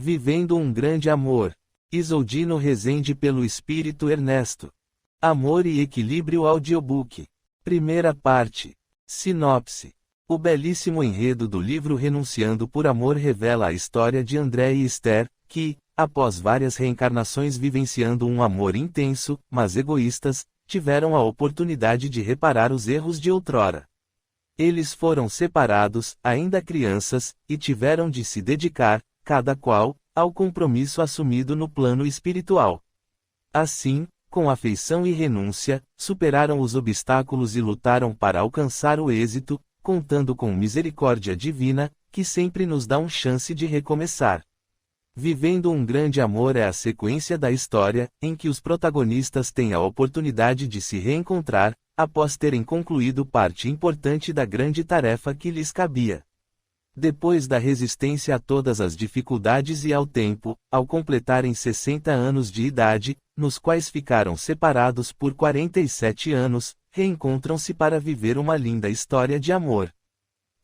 Vivendo um grande amor. Isoldino Rezende pelo Espírito Ernesto. Amor e Equilíbrio Audiobook. Primeira parte. Sinopse. O belíssimo enredo do livro Renunciando por Amor revela a história de André e Esther, que, após várias reencarnações vivenciando um amor intenso, mas egoístas, tiveram a oportunidade de reparar os erros de outrora. Eles foram separados, ainda crianças, e tiveram de se dedicar, cada qual, ao compromisso assumido no plano espiritual. Assim, com afeição e renúncia, superaram os obstáculos e lutaram para alcançar o êxito, contando com misericórdia divina, que sempre nos dá uma chance de recomeçar. Vivendo um grande amor é a sequência da história, em que os protagonistas têm a oportunidade de se reencontrar, após terem concluído parte importante da grande tarefa que lhes cabia. Depois da resistência a todas as dificuldades e ao tempo, ao completarem 60 anos de idade, nos quais ficaram separados por 47 anos, reencontram-se para viver uma linda história de amor.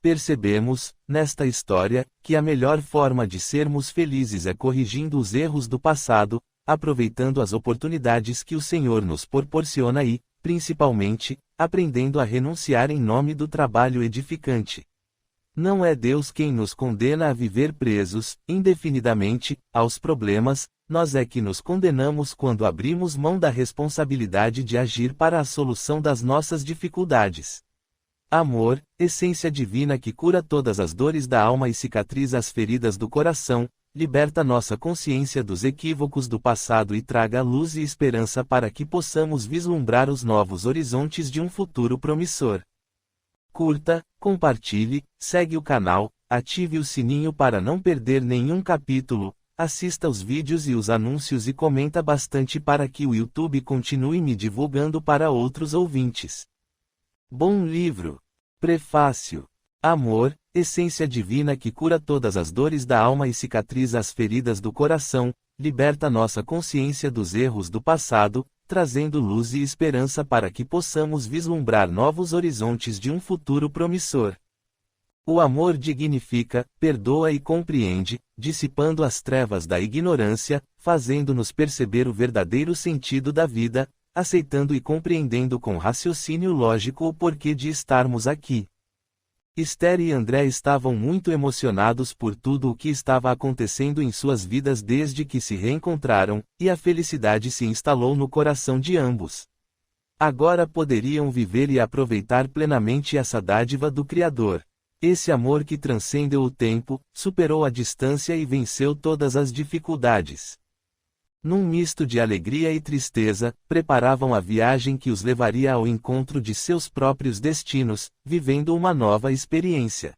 Percebemos, nesta história, que a melhor forma de sermos felizes é corrigindo os erros do passado, aproveitando as oportunidades que o Senhor nos proporciona e, principalmente, aprendendo a renunciar em nome do trabalho edificante. Não é Deus quem nos condena a viver presos, indefinidamente, aos problemas, nós é que nos condenamos quando abrimos mão da responsabilidade de agir para a solução das nossas dificuldades. Amor, essência divina que cura todas as dores da alma e cicatriza as feridas do coração, liberta nossa consciência dos equívocos do passado e traga luz e esperança para que possamos vislumbrar os novos horizontes de um futuro promissor. Curta, compartilhe, segue o canal, ative o sininho para não perder nenhum capítulo, assista os vídeos e os anúncios e comenta bastante para que o YouTube continue me divulgando para outros ouvintes. Bom livro. Prefácio. Amor, essência divina que cura todas as dores da alma e cicatriza as feridas do coração, liberta nossa consciência dos erros do passado, trazendo luz e esperança para que possamos vislumbrar novos horizontes de um futuro promissor. O amor dignifica, perdoa e compreende, dissipando as trevas da ignorância, fazendo-nos perceber o verdadeiro sentido da vida, aceitando e compreendendo com raciocínio lógico o porquê de estarmos aqui. Esther e André estavam muito emocionados por tudo o que estava acontecendo em suas vidas desde que se reencontraram, e a felicidade se instalou no coração de ambos. Agora poderiam viver e aproveitar plenamente essa dádiva do Criador. Esse amor que transcendeu o tempo, superou a distância e venceu todas as dificuldades. Num misto de alegria e tristeza, preparavam a viagem que os levaria ao encontro de seus próprios destinos, vivendo uma nova experiência.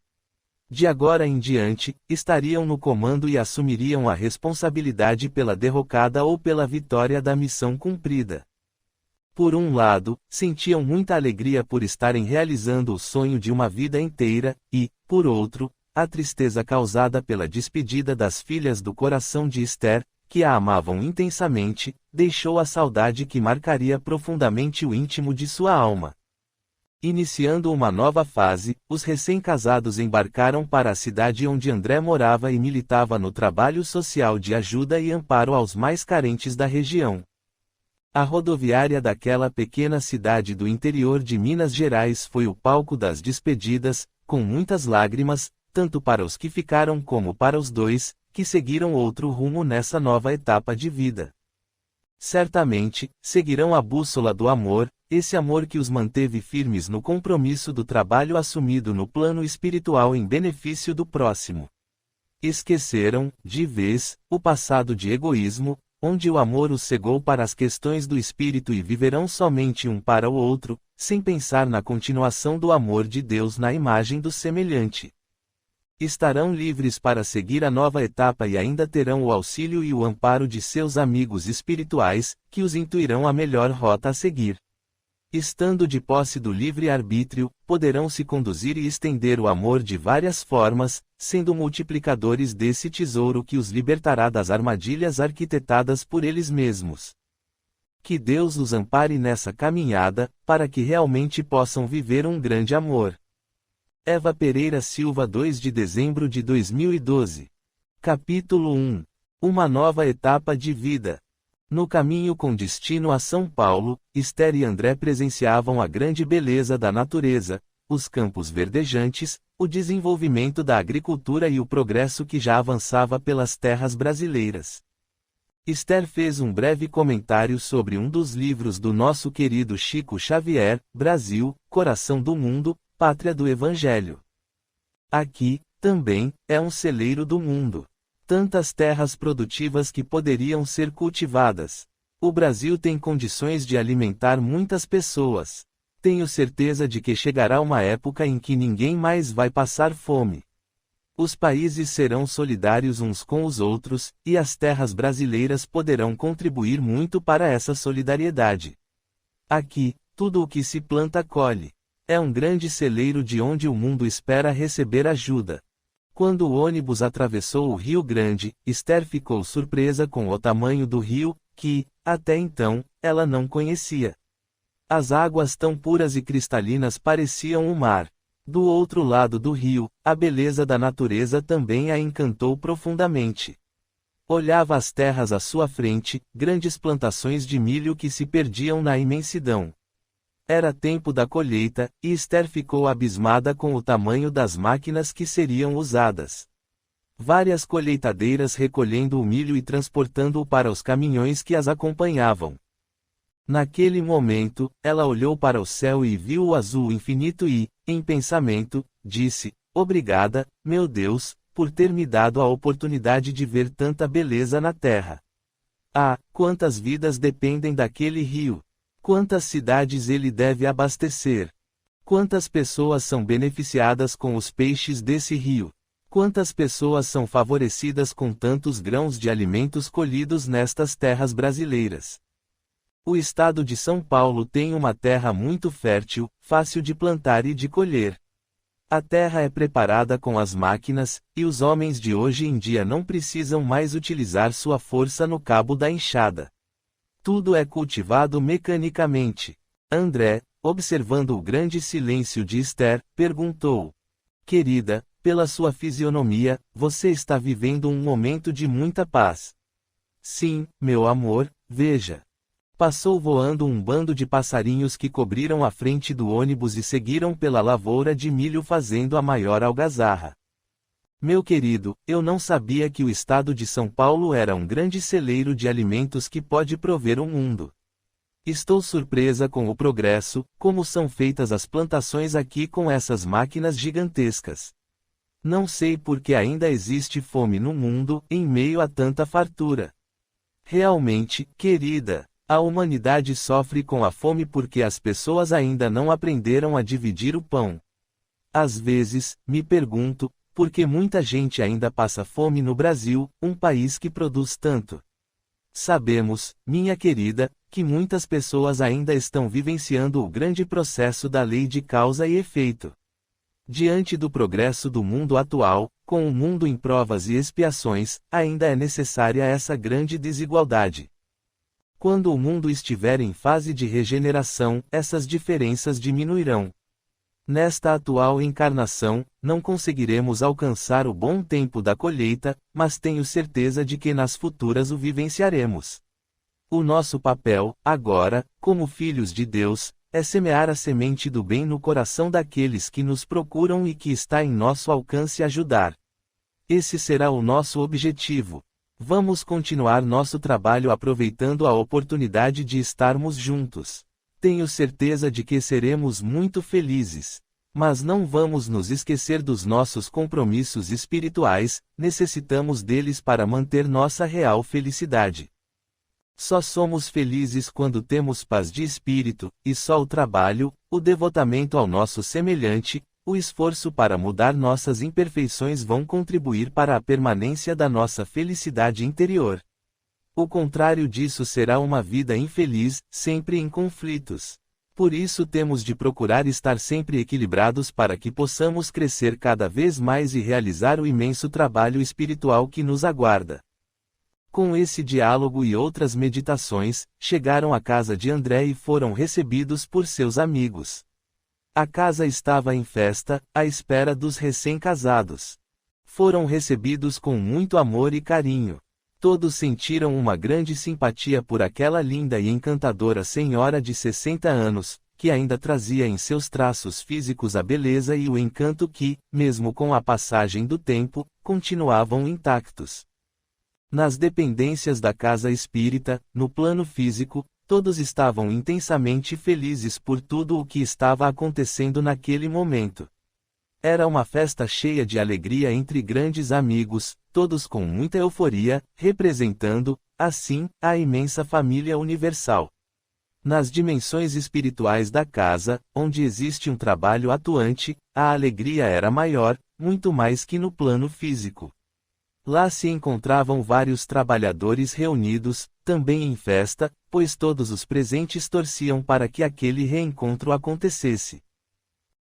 De agora em diante, estariam no comando e assumiriam a responsabilidade pela derrocada ou pela vitória da missão cumprida. Por um lado, sentiam muita alegria por estarem realizando o sonho de uma vida inteira, e, por outro, a tristeza causada pela despedida das filhas do coração de Esther, que a amavam intensamente, deixou a saudade que marcaria profundamente o íntimo de sua alma. Iniciando uma nova fase, os recém-casados embarcaram para a cidade onde André morava e militava no trabalho social de ajuda e amparo aos mais carentes da região. A rodoviária daquela pequena cidade do interior de Minas Gerais foi o palco das despedidas, com muitas lágrimas, tanto para os que ficaram como para os dois, que seguiram outro rumo nessa nova etapa de vida. Certamente, seguirão a bússola do amor, esse amor que os manteve firmes no compromisso do trabalho assumido no plano espiritual em benefício do próximo. Esqueceram, de vez, o passado de egoísmo, onde o amor os cegou para as questões do espírito e viverão somente um para o outro, sem pensar na continuação do amor de Deus na imagem do semelhante. Estarão livres para seguir a nova etapa e ainda terão o auxílio e o amparo de seus amigos espirituais, que os intuirão a melhor rota a seguir. Estando de posse do livre-arbítrio, poderão se conduzir e estender o amor de várias formas, sendo multiplicadores desse tesouro que os libertará das armadilhas arquitetadas por eles mesmos. Que Deus os ampare nessa caminhada, para que realmente possam viver um grande amor. Eva Pereira Silva, 2 de dezembro de 2012. Capítulo 1. Uma nova etapa de vida. No caminho com destino a São Paulo, Esther e André presenciavam a grande beleza da natureza, os campos verdejantes, o desenvolvimento da agricultura e o progresso que já avançava pelas terras brasileiras. Esther fez um breve comentário sobre um dos livros do nosso querido Chico Xavier, Brasil, Coração do Mundo, Pátria do Evangelho. Aqui, também, é um celeiro do mundo. Tantas terras produtivas que poderiam ser cultivadas. O Brasil tem condições de alimentar muitas pessoas. Tenho certeza de que chegará uma época em que ninguém mais vai passar fome. Os países serão solidários uns com os outros, e as terras brasileiras poderão contribuir muito para essa solidariedade. Aqui, tudo o que se planta colhe. É um grande celeiro de onde o mundo espera receber ajuda. Quando o ônibus atravessou o Rio Grande, Esther ficou surpresa com o tamanho do rio, que, até então, ela não conhecia. As águas tão puras e cristalinas pareciam o mar. Do outro lado do rio, a beleza da natureza também a encantou profundamente. Olhava as terras à sua frente, grandes plantações de milho que se perdiam na imensidão. Era tempo da colheita, e Esther ficou abismada com o tamanho das máquinas que seriam usadas. Várias colheitadeiras recolhendo o milho e transportando-o para os caminhões que as acompanhavam. Naquele momento, ela olhou para o céu e viu o azul infinito e, em pensamento, disse: "Obrigada, meu Deus, por ter me dado a oportunidade de ver tanta beleza na terra. Ah, quantas vidas dependem daquele rio! Quantas cidades ele deve abastecer! Quantas pessoas são beneficiadas com os peixes desse rio! Quantas pessoas são favorecidas com tantos grãos de alimentos colhidos nestas terras brasileiras! O estado de São Paulo tem uma terra muito fértil, fácil de plantar e de colher. A terra é preparada com as máquinas, e os homens de hoje em dia não precisam mais utilizar sua força no cabo da enxada. Tudo é cultivado mecanicamente. André, observando o grande silêncio de Esther, perguntou: "Querida, pela sua fisionomia, você está vivendo um momento de muita paz." "Sim, meu amor, veja." Passou voando um bando de passarinhos que cobriram a frente do ônibus e seguiram pela lavoura de milho fazendo a maior algazarra. "Meu querido, eu não sabia que o estado de São Paulo era um grande celeiro de alimentos que pode prover o mundo. Estou surpresa com o progresso, como são feitas as plantações aqui com essas máquinas gigantescas. Não sei por que ainda existe fome no mundo, em meio a tanta fartura. Realmente, querida, a humanidade sofre com a fome porque as pessoas ainda não aprenderam a dividir o pão. Às vezes, me pergunto, por que muita gente ainda passa fome no Brasil, um país que produz tanto? Sabemos, minha querida, que muitas pessoas ainda estão vivenciando o grande processo da lei de causa e efeito. Diante do progresso do mundo atual, com o mundo em provas e expiações, ainda é necessária essa grande desigualdade. Quando o mundo estiver em fase de regeneração, essas diferenças diminuirão. Nesta atual encarnação, não conseguiremos alcançar o bom tempo da colheita, mas tenho certeza de que nas futuras o vivenciaremos. O nosso papel, agora, como filhos de Deus, é semear a semente do bem no coração daqueles que nos procuram e que está em nosso alcance ajudar. Esse será o nosso objetivo. Vamos continuar nosso trabalho aproveitando a oportunidade de estarmos juntos. Tenho certeza de que seremos muito felizes. Mas não vamos nos esquecer dos nossos compromissos espirituais, necessitamos deles para manter nossa real felicidade. Só somos felizes quando temos paz de espírito, e só o trabalho, o devotamento ao nosso semelhante, o esforço para mudar nossas imperfeições vão contribuir para a permanência da nossa felicidade interior. O contrário disso será uma vida infeliz, sempre em conflitos. Por isso temos de procurar estar sempre equilibrados para que possamos crescer cada vez mais e realizar o imenso trabalho espiritual que nos aguarda. Com esse diálogo e outras meditações, chegaram à casa de André e foram recebidos por seus amigos. A casa estava em festa, à espera dos recém-casados. Foram recebidos com muito amor e carinho. Todos sentiram uma grande simpatia por aquela linda e encantadora senhora de 60 anos, que ainda trazia em seus traços físicos a beleza e o encanto que, mesmo com a passagem do tempo, continuavam intactos. Nas dependências da casa espírita, no plano físico, todos estavam intensamente felizes por tudo o que estava acontecendo naquele momento. Era uma festa cheia de alegria entre grandes amigos, todos com muita euforia, representando, assim, a imensa família universal. Nas dimensões espirituais da casa, onde existe um trabalho atuante, a alegria era maior, muito mais que no plano físico. Lá se encontravam vários trabalhadores reunidos, também em festa, pois todos os presentes torciam para que aquele reencontro acontecesse.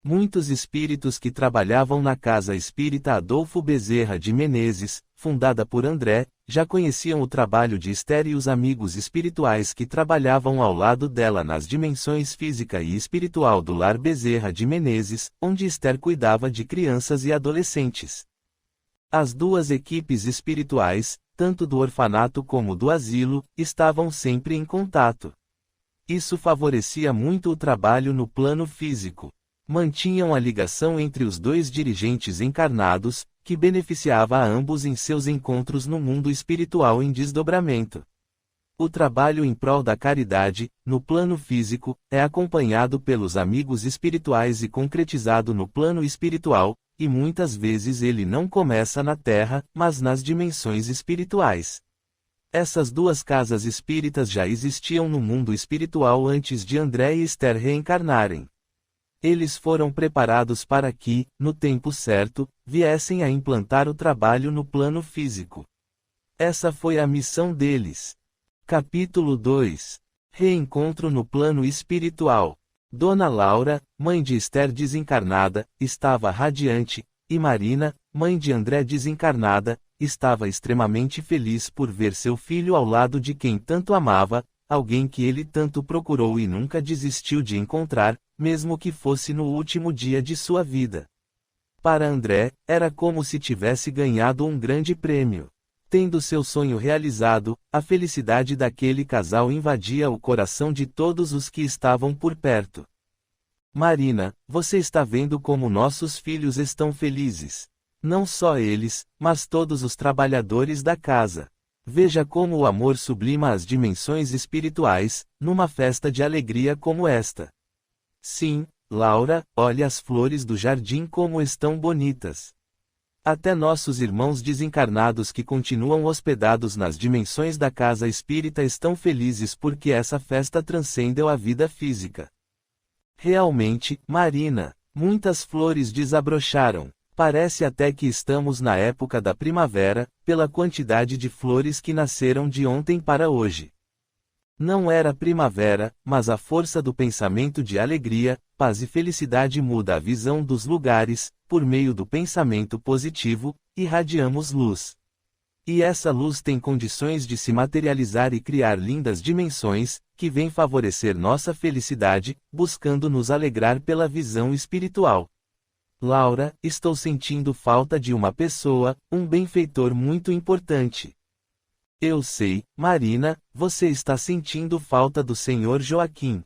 Muitos espíritos que trabalhavam na Casa Espírita Adolfo Bezerra de Menezes, fundada por André, já conheciam o trabalho de Esther e os amigos espirituais que trabalhavam ao lado dela nas dimensões física e espiritual do Lar Bezerra de Menezes, onde Esther cuidava de crianças e adolescentes. As duas equipes espirituais, tanto do orfanato como do asilo, estavam sempre em contato. Isso favorecia muito o trabalho no plano físico. Mantinham a ligação entre os dois dirigentes encarnados, que beneficiava a ambos em seus encontros no mundo espiritual em desdobramento. O trabalho em prol da caridade, no plano físico, é acompanhado pelos amigos espirituais e concretizado no plano espiritual, e muitas vezes ele não começa na Terra, mas nas dimensões espirituais. Essas duas casas espíritas já existiam no mundo espiritual antes de André e Esther reencarnarem. Eles foram preparados para que, no tempo certo, viessem a implantar o trabalho no plano físico. Essa foi a missão deles. Capítulo 2. Reencontro no plano espiritual. Dona Laura, mãe de Esther desencarnada, estava radiante, e Marina, mãe de André desencarnada, estava extremamente feliz por ver seu filho ao lado de quem tanto amava, alguém que ele tanto procurou e nunca desistiu de encontrar, mesmo que fosse no último dia de sua vida. Para André, era como se tivesse ganhado um grande prêmio. Tendo seu sonho realizado, a felicidade daquele casal invadia o coração de todos os que estavam por perto. Marina, você está vendo como nossos filhos estão felizes. Não só eles, mas todos os trabalhadores da casa. Veja como o amor sublima as dimensões espirituais, numa festa de alegria como esta. Sim, Laura, olhe as flores do jardim como estão bonitas. Até nossos irmãos desencarnados que continuam hospedados nas dimensões da casa espírita estão felizes porque essa festa transcendeu a vida física. Realmente, Marina, muitas flores desabrocharam. Parece até que estamos na época da primavera, pela quantidade de flores que nasceram de ontem para hoje. Não era primavera, mas a força do pensamento de alegria, paz e felicidade muda a visão dos lugares, por meio do pensamento positivo, irradiamos luz. E essa luz tem condições de se materializar e criar lindas dimensões, que vêm favorecer nossa felicidade, buscando nos alegrar pela visão espiritual. Laura, estou sentindo falta de uma pessoa, um benfeitor muito importante. Eu sei, Marina, você está sentindo falta do Sr. Joaquim.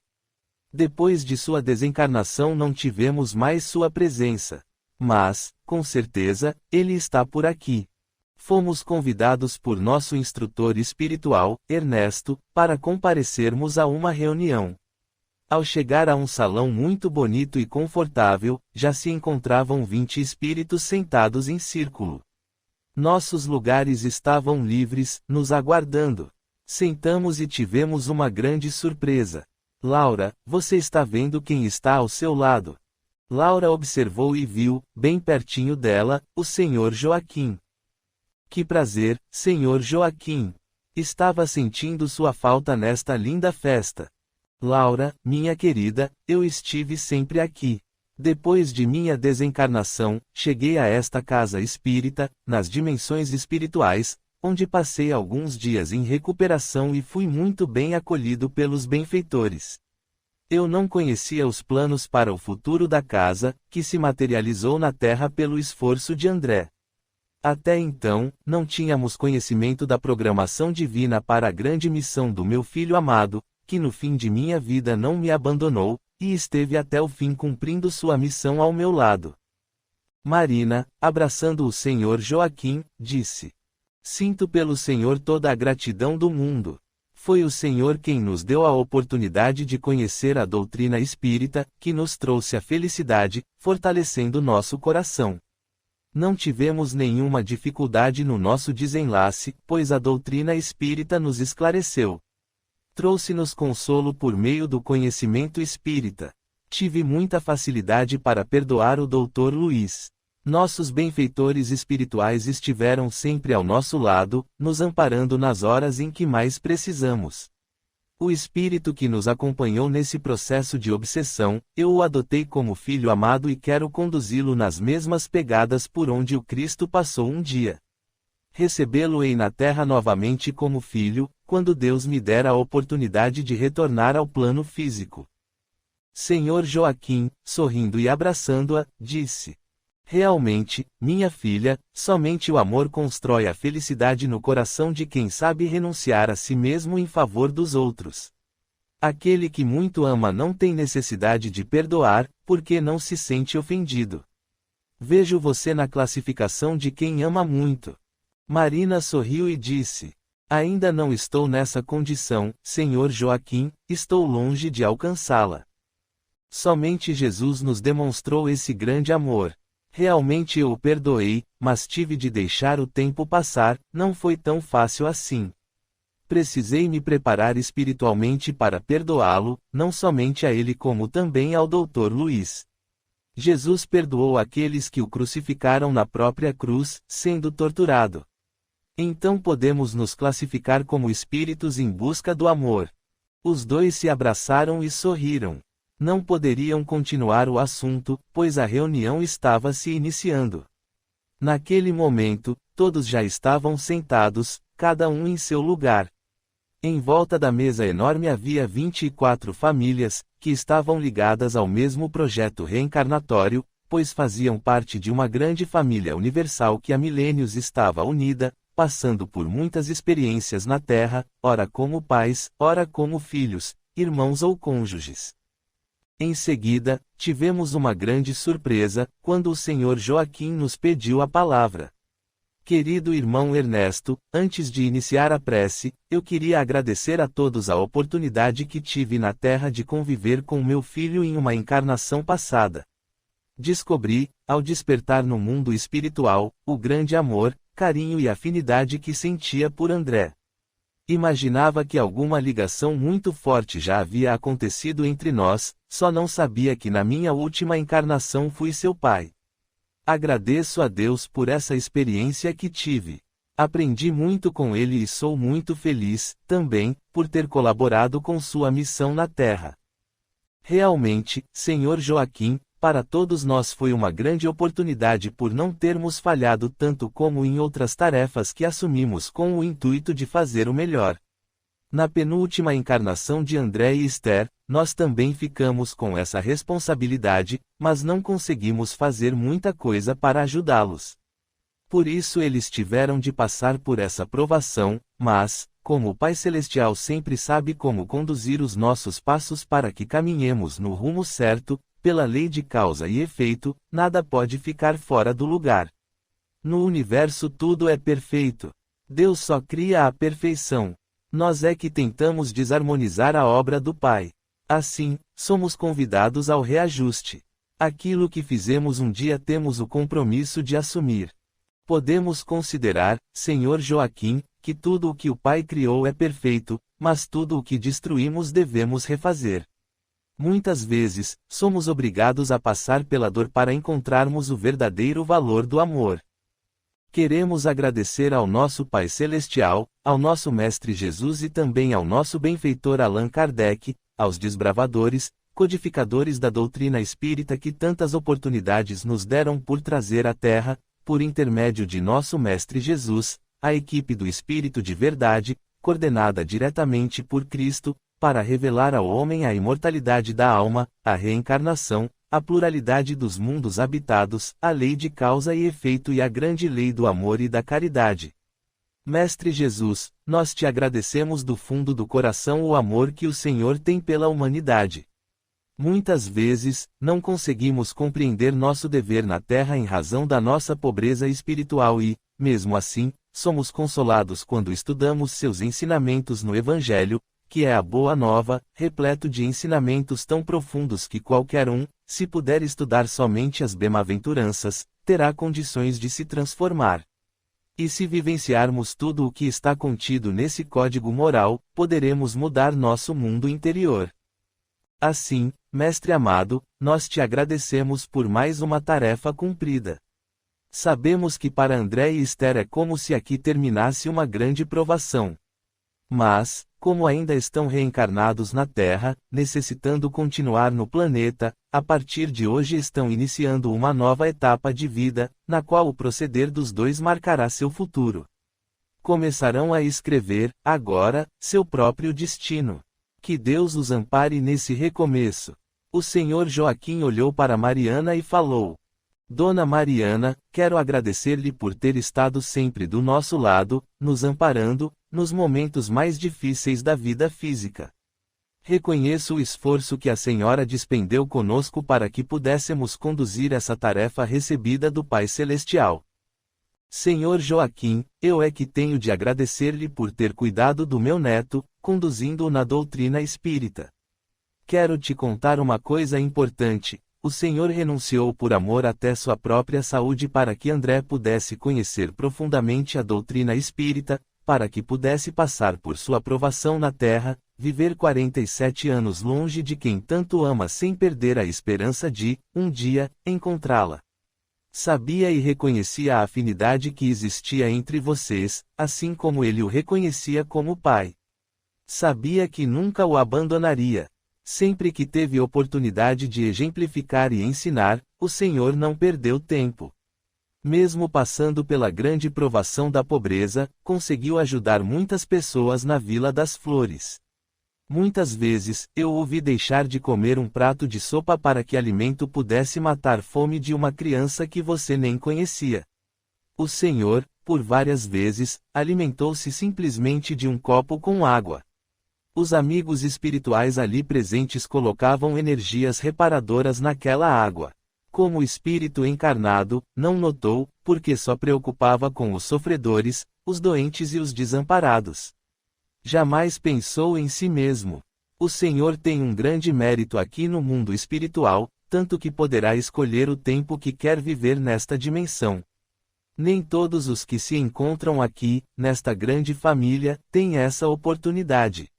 Depois de sua desencarnação não tivemos mais sua presença. Mas, com certeza, ele está por aqui. Fomos convidados por nosso instrutor espiritual, Ernesto, para comparecermos a uma reunião. Ao chegar a um salão muito bonito e confortável, já se encontravam 20 espíritos sentados em círculo. Nossos lugares estavam livres, nos aguardando. Sentamos e tivemos uma grande surpresa. Laura, você está vendo quem está ao seu lado? Laura observou e viu, bem pertinho dela, o Sr. Joaquim. Que prazer, Sr. Joaquim. Estava sentindo sua falta nesta linda festa. Laura, minha querida, eu estive sempre aqui. Depois de minha desencarnação, cheguei a esta casa espírita, nas dimensões espirituais, onde passei alguns dias em recuperação e fui muito bem acolhido pelos benfeitores. Eu não conhecia os planos para o futuro da casa, que se materializou na Terra pelo esforço de André. Até então, não tínhamos conhecimento da programação divina para a grande missão do meu filho amado, que no fim de minha vida não me abandonou, e esteve até o fim cumprindo sua missão ao meu lado. Marina, abraçando o Sr. Joaquim, disse: Sinto pelo Senhor toda a gratidão do mundo. Foi o Senhor quem nos deu a oportunidade de conhecer a doutrina espírita, que nos trouxe a felicidade, fortalecendo nosso coração. Não tivemos nenhuma dificuldade no nosso desenlace, pois a doutrina espírita nos esclareceu. Trouxe-nos consolo por meio do conhecimento espírita. Tive muita facilidade para perdoar o Dr. Luiz. Nossos benfeitores espirituais estiveram sempre ao nosso lado, nos amparando nas horas em que mais precisamos. O espírito que nos acompanhou nesse processo de obsessão, eu o adotei como filho amado e quero conduzi-lo nas mesmas pegadas por onde o Cristo passou um dia. Recebê-lo-ei na terra novamente como filho, quando Deus me der a oportunidade de retornar ao plano físico. Sr. Joaquim, sorrindo e abraçando-a, disse: Realmente, minha filha, somente o amor constrói a felicidade no coração de quem sabe renunciar a si mesmo em favor dos outros. Aquele que muito ama não tem necessidade de perdoar, porque não se sente ofendido. Vejo você na classificação de quem ama muito. Marina sorriu e disse: Ainda não estou nessa condição, Sr. Joaquim, estou longe de alcançá-la. Somente Jesus nos demonstrou esse grande amor. Realmente eu o perdoei, mas tive de deixar o tempo passar, não foi tão fácil assim. Precisei me preparar espiritualmente para perdoá-lo, não somente a ele como também ao Dr. Luiz. Jesus perdoou aqueles que o crucificaram na própria cruz, sendo torturado. Então podemos nos classificar como espíritos em busca do amor. Os dois se abraçaram e sorriram. Não poderiam continuar o assunto, pois a reunião estava se iniciando. Naquele momento, todos já estavam sentados, cada um em seu lugar. Em volta da mesa enorme havia 24 famílias, que estavam ligadas ao mesmo projeto reencarnatório, pois faziam parte de uma grande família universal que há milênios estava unida, passando por muitas experiências na Terra, ora como pais, ora como filhos, irmãos ou cônjuges. Em seguida, tivemos uma grande surpresa, quando o Sr. Joaquim nos pediu a palavra. Querido irmão Ernesto, antes de iniciar a prece, eu queria agradecer a todos a oportunidade que tive na Terra de conviver com meu filho em uma encarnação passada. Descobri, ao despertar no mundo espiritual, o grande amor, carinho e afinidade que sentia por André. Imaginava que alguma ligação muito forte já havia acontecido entre nós, só não sabia que na minha última encarnação fui seu pai. Agradeço a Deus por essa experiência que tive. Aprendi muito com ele e sou muito feliz, também, por ter colaborado com sua missão na Terra. Realmente, Sr. Joaquim, para todos nós foi uma grande oportunidade por não termos falhado tanto como em outras tarefas que assumimos com o intuito de fazer o melhor. Na penúltima encarnação de André e Esther, nós também ficamos com essa responsabilidade, mas não conseguimos fazer muita coisa para ajudá-los. Por isso eles tiveram de passar por essa provação, mas, como o Pai Celestial sempre sabe como conduzir os nossos passos para que caminhemos no rumo certo, pela lei de causa e efeito, nada pode ficar fora do lugar. No universo tudo é perfeito. Deus só cria a perfeição. Nós é que tentamos desarmonizar a obra do Pai. Assim, somos convidados ao reajuste. Aquilo que fizemos um dia temos o compromisso de assumir. Podemos considerar, Sr. Joaquim, que tudo o que o Pai criou é perfeito, mas tudo o que destruímos devemos refazer. Muitas vezes, somos obrigados a passar pela dor para encontrarmos o verdadeiro valor do amor. Queremos agradecer ao nosso Pai Celestial, ao nosso Mestre Jesus e também ao nosso benfeitor Allan Kardec, aos desbravadores, codificadores da doutrina espírita que tantas oportunidades nos deram por trazer à Terra, por intermédio de nosso Mestre Jesus, a equipe do Espírito de Verdade, coordenada diretamente por Cristo, para revelar ao homem a imortalidade da alma, a reencarnação, a pluralidade dos mundos habitados, a lei de causa e efeito e a grande lei do amor e da caridade. Mestre Jesus, nós te agradecemos do fundo do coração o amor que o Senhor tem pela humanidade. Muitas vezes, não conseguimos compreender nosso dever na Terra em razão da nossa pobreza espiritual e, mesmo assim, somos consolados quando estudamos seus ensinamentos no Evangelho, que é a Boa Nova, repleto de ensinamentos tão profundos que qualquer um, se puder estudar somente as bem-aventuranças, terá condições de se transformar. E se vivenciarmos tudo o que está contido nesse código moral, poderemos mudar nosso mundo interior. Assim, Mestre amado, nós te agradecemos por mais uma tarefa cumprida. Sabemos que para André e Esther é como se aqui terminasse uma grande provação. Mas, como ainda estão reencarnados na Terra, necessitando continuar no planeta, a partir de hoje estão iniciando uma nova etapa de vida, na qual o proceder dos dois marcará seu futuro. Começarão a escrever, agora, seu próprio destino. Que Deus os ampare nesse recomeço. O Senhor Joaquim olhou para Mariana e falou: Dona Mariana, quero agradecer-lhe por ter estado sempre do nosso lado, nos amparando, nos momentos mais difíceis da vida física. Reconheço o esforço que a senhora despendeu conosco para que pudéssemos conduzir essa tarefa recebida do Pai Celestial. Senhor Joaquim, eu é que tenho de agradecer-lhe por ter cuidado do meu neto, conduzindo-o na doutrina espírita. Quero te contar uma coisa importante. O Senhor renunciou por amor até sua própria saúde para que André pudesse conhecer profundamente a doutrina espírita, para que pudesse passar por sua aprovação na Terra, viver 47 anos longe de quem tanto ama sem perder a esperança de, um dia, encontrá-la. Sabia e reconhecia a afinidade que existia entre vocês, assim como ele o reconhecia como pai. Sabia que nunca o abandonaria. Sempre que teve oportunidade de exemplificar e ensinar, o Senhor não perdeu tempo. Mesmo passando pela grande provação da pobreza, conseguiu ajudar muitas pessoas na Vila das Flores. Muitas vezes, eu ouvi deixar de comer um prato de sopa para que alimento pudesse matar fome de uma criança que você nem conhecia. O Senhor, por várias vezes, alimentou-se simplesmente de um copo com água. Os amigos espirituais ali presentes colocavam energias reparadoras naquela água. Como espírito encarnado, não notou, porque só preocupava com os sofredores, os doentes e os desamparados. Jamais pensou em si mesmo. O Senhor tem um grande mérito aqui no mundo espiritual, tanto que poderá escolher o tempo que quer viver nesta dimensão. Nem todos os que se encontram aqui, nesta grande família, têm essa oportunidade.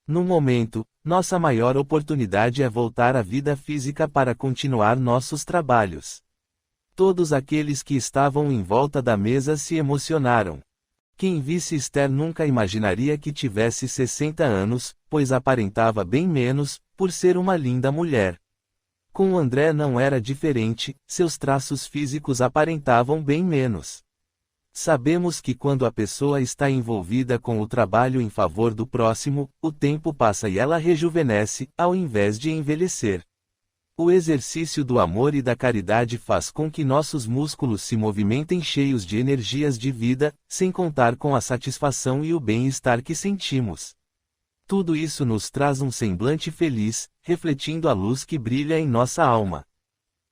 No momento, nossa maior oportunidade é voltar à vida física para continuar nossos trabalhos. Todos aqueles que estavam em volta da mesa se emocionaram. Quem visse Esther nunca imaginaria que tivesse 60 anos, pois aparentava bem menos, por ser uma linda mulher. Com André não era diferente, seus traços físicos aparentavam bem menos. Sabemos que quando a pessoa está envolvida com o trabalho em favor do próximo, o tempo passa e ela rejuvenesce, ao invés de envelhecer. O exercício do amor e da caridade faz com que nossos músculos se movimentem cheios de energias de vida, sem contar com a satisfação e o bem-estar que sentimos. Tudo isso nos traz um semblante feliz, refletindo a luz que brilha em nossa alma.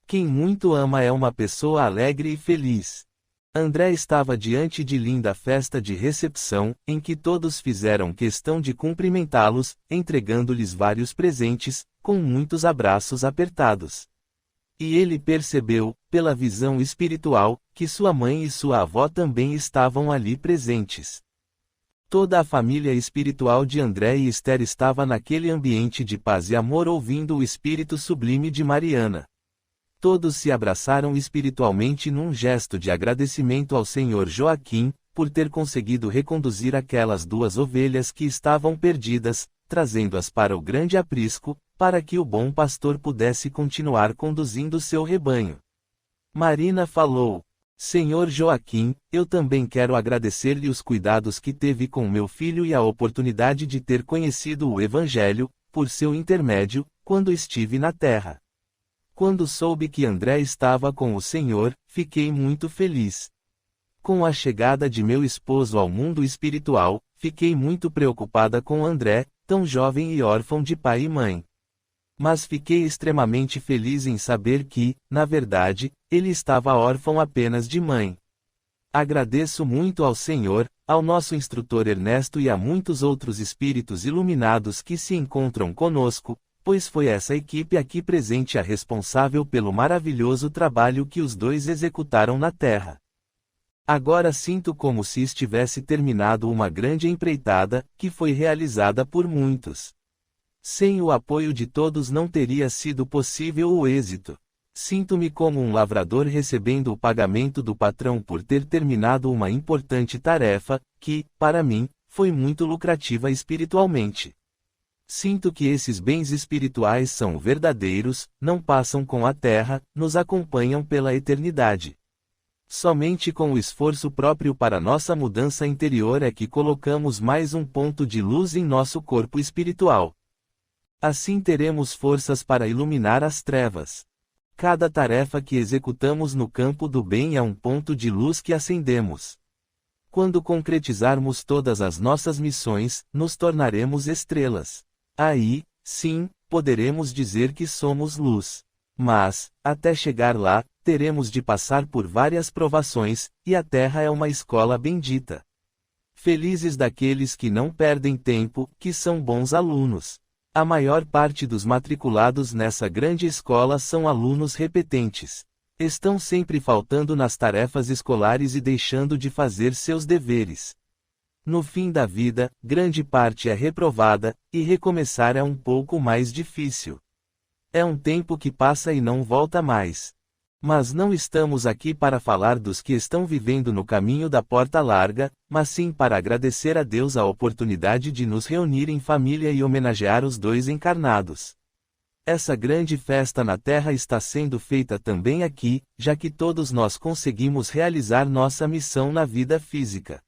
Quem muito ama é uma pessoa alegre e feliz. André estava diante de linda festa de recepção, em que todos fizeram questão de cumprimentá-los, entregando-lhes vários presentes, com muitos abraços apertados. E ele percebeu, pela visão espiritual, que sua mãe e sua avó também estavam ali presentes. Toda a família espiritual de André e Esther estava naquele ambiente de paz e amor ouvindo o espírito sublime de Mariana. Todos se abraçaram espiritualmente num gesto de agradecimento ao Senhor Joaquim, por ter conseguido reconduzir aquelas duas ovelhas que estavam perdidas, trazendo-as para o grande aprisco, para que o bom pastor pudesse continuar conduzindo seu rebanho. Marina falou: Senhor Joaquim, eu também quero agradecer-lhe os cuidados que teve com meu filho e a oportunidade de ter conhecido o Evangelho, por seu intermédio, quando estive na terra. Quando soube que André estava com o Senhor, fiquei muito feliz. Com a chegada de meu esposo ao mundo espiritual, fiquei muito preocupada com André, tão jovem e órfão de pai e mãe. Mas fiquei extremamente feliz em saber que, na verdade, ele estava órfão apenas de mãe. Agradeço muito ao Senhor, ao nosso instrutor Ernesto e a muitos outros espíritos iluminados que se encontram conosco, pois foi essa equipe aqui presente a responsável pelo maravilhoso trabalho que os dois executaram na Terra. Agora sinto como se estivesse terminado uma grande empreitada, que foi realizada por muitos. Sem o apoio de todos não teria sido possível o êxito. Sinto-me como um lavrador recebendo o pagamento do patrão por ter terminado uma importante tarefa, que, para mim, foi muito lucrativa espiritualmente. Sinto que esses bens espirituais são verdadeiros, não passam com a terra, nos acompanham pela eternidade. Somente com o esforço próprio para nossa mudança interior é que colocamos mais um ponto de luz em nosso corpo espiritual. Assim teremos forças para iluminar as trevas. Cada tarefa que executamos no campo do bem é um ponto de luz que acendemos. Quando concretizarmos todas as nossas missões, nos tornaremos estrelas. Aí, sim, poderemos dizer que somos luz. Mas, até chegar lá, teremos de passar por várias provações, e a Terra é uma escola bendita. Felizes daqueles que não perdem tempo, que são bons alunos. A maior parte dos matriculados nessa grande escola são alunos repetentes. Estão sempre faltando nas tarefas escolares e deixando de fazer seus deveres. No fim da vida, grande parte é reprovada, e recomeçar é um pouco mais difícil. É um tempo que passa e não volta mais. Mas não estamos aqui para falar dos que estão vivendo no caminho da porta larga, mas sim para agradecer a Deus a oportunidade de nos reunir em família e homenagear os dois encarnados. Essa grande festa na Terra está sendo feita também aqui, já que todos nós conseguimos realizar nossa missão na vida física.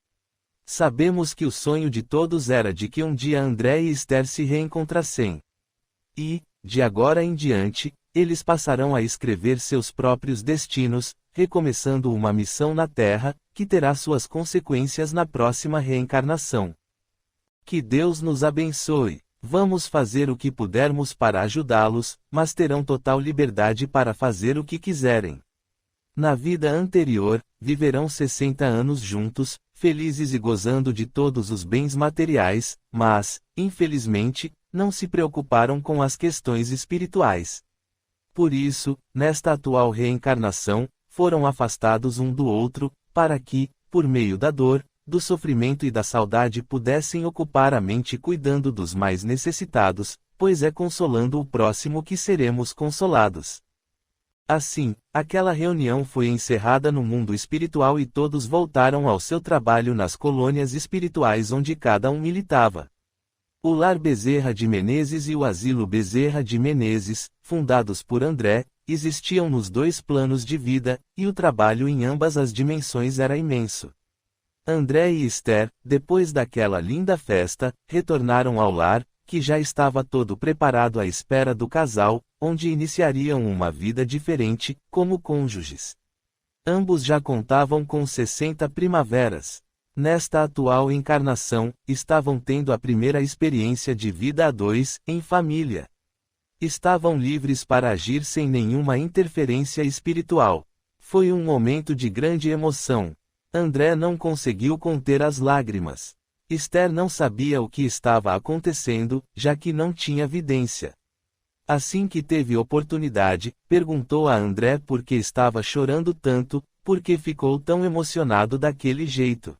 Sabemos que o sonho de todos era de que um dia André e Esther se reencontrassem. E, de agora em diante, eles passarão a escrever seus próprios destinos, recomeçando uma missão na Terra, que terá suas consequências na próxima reencarnação. Que Deus nos abençoe. Vamos fazer o que pudermos para ajudá-los, mas terão total liberdade para fazer o que quiserem. Na vida anterior, viverão 60 anos juntos, felizes e gozando de todos os bens materiais, mas, infelizmente, não se preocuparam com as questões espirituais. Por isso, nesta atual reencarnação, foram afastados um do outro, para que, por meio da dor, do sofrimento e da saudade pudessem ocupar a mente cuidando dos mais necessitados, pois é consolando o próximo que seremos consolados. Assim, aquela reunião foi encerrada no mundo espiritual e todos voltaram ao seu trabalho nas colônias espirituais onde cada um militava. O Lar Bezerra de Menezes e o Asilo Bezerra de Menezes, fundados por André, existiam nos dois planos de vida, e o trabalho em ambas as dimensões era imenso. André e Esther, depois daquela linda festa, retornaram ao lar, que já estava todo preparado à espera do casal, onde iniciariam uma vida diferente, como cônjuges. Ambos já contavam com 60 primaveras. Nesta atual encarnação, estavam tendo a primeira experiência de vida a dois, em família. Estavam livres para agir sem nenhuma interferência espiritual. Foi um momento de grande emoção. André não conseguiu conter as lágrimas. Esther não sabia o que estava acontecendo, já que não tinha vidência. Assim que teve oportunidade, perguntou a André por que estava chorando tanto, por que ficou tão emocionado daquele jeito.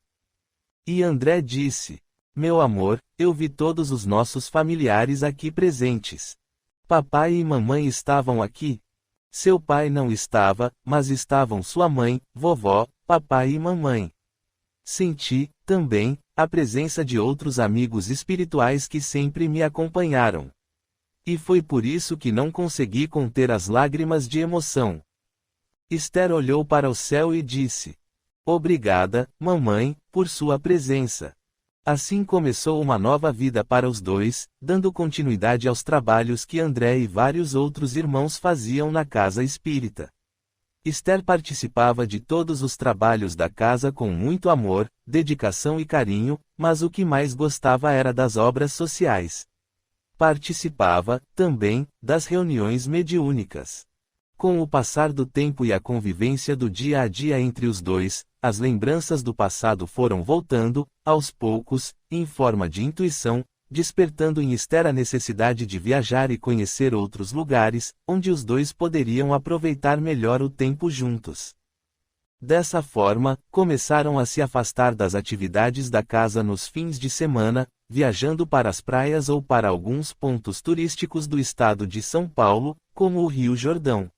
E André disse: Meu amor, eu vi todos os nossos familiares aqui presentes. Papai e mamãe estavam aqui. Seu pai não estava, mas estavam sua mãe, vovó, papai e mamãe. Senti, também, a presença de outros amigos espirituais que sempre me acompanharam. E foi por isso que não consegui conter as lágrimas de emoção. Esther olhou para o céu e disse: Obrigada, mamãe, por sua presença. Assim começou uma nova vida para os dois, dando continuidade aos trabalhos que André e vários outros irmãos faziam na casa espírita. Esther participava de todos os trabalhos da casa com muito amor, dedicação e carinho, mas o que mais gostava era das obras sociais. Participava, também, das reuniões mediúnicas. Com o passar do tempo e a convivência do dia a dia entre os dois, as lembranças do passado foram voltando, aos poucos, em forma de intuição, despertando em Esther a necessidade de viajar e conhecer outros lugares, onde os dois poderiam aproveitar melhor o tempo juntos. Dessa forma, começaram a se afastar das atividades da casa nos fins de semana, viajando para as praias ou para alguns pontos turísticos do estado de São Paulo, como o Rio Jordão.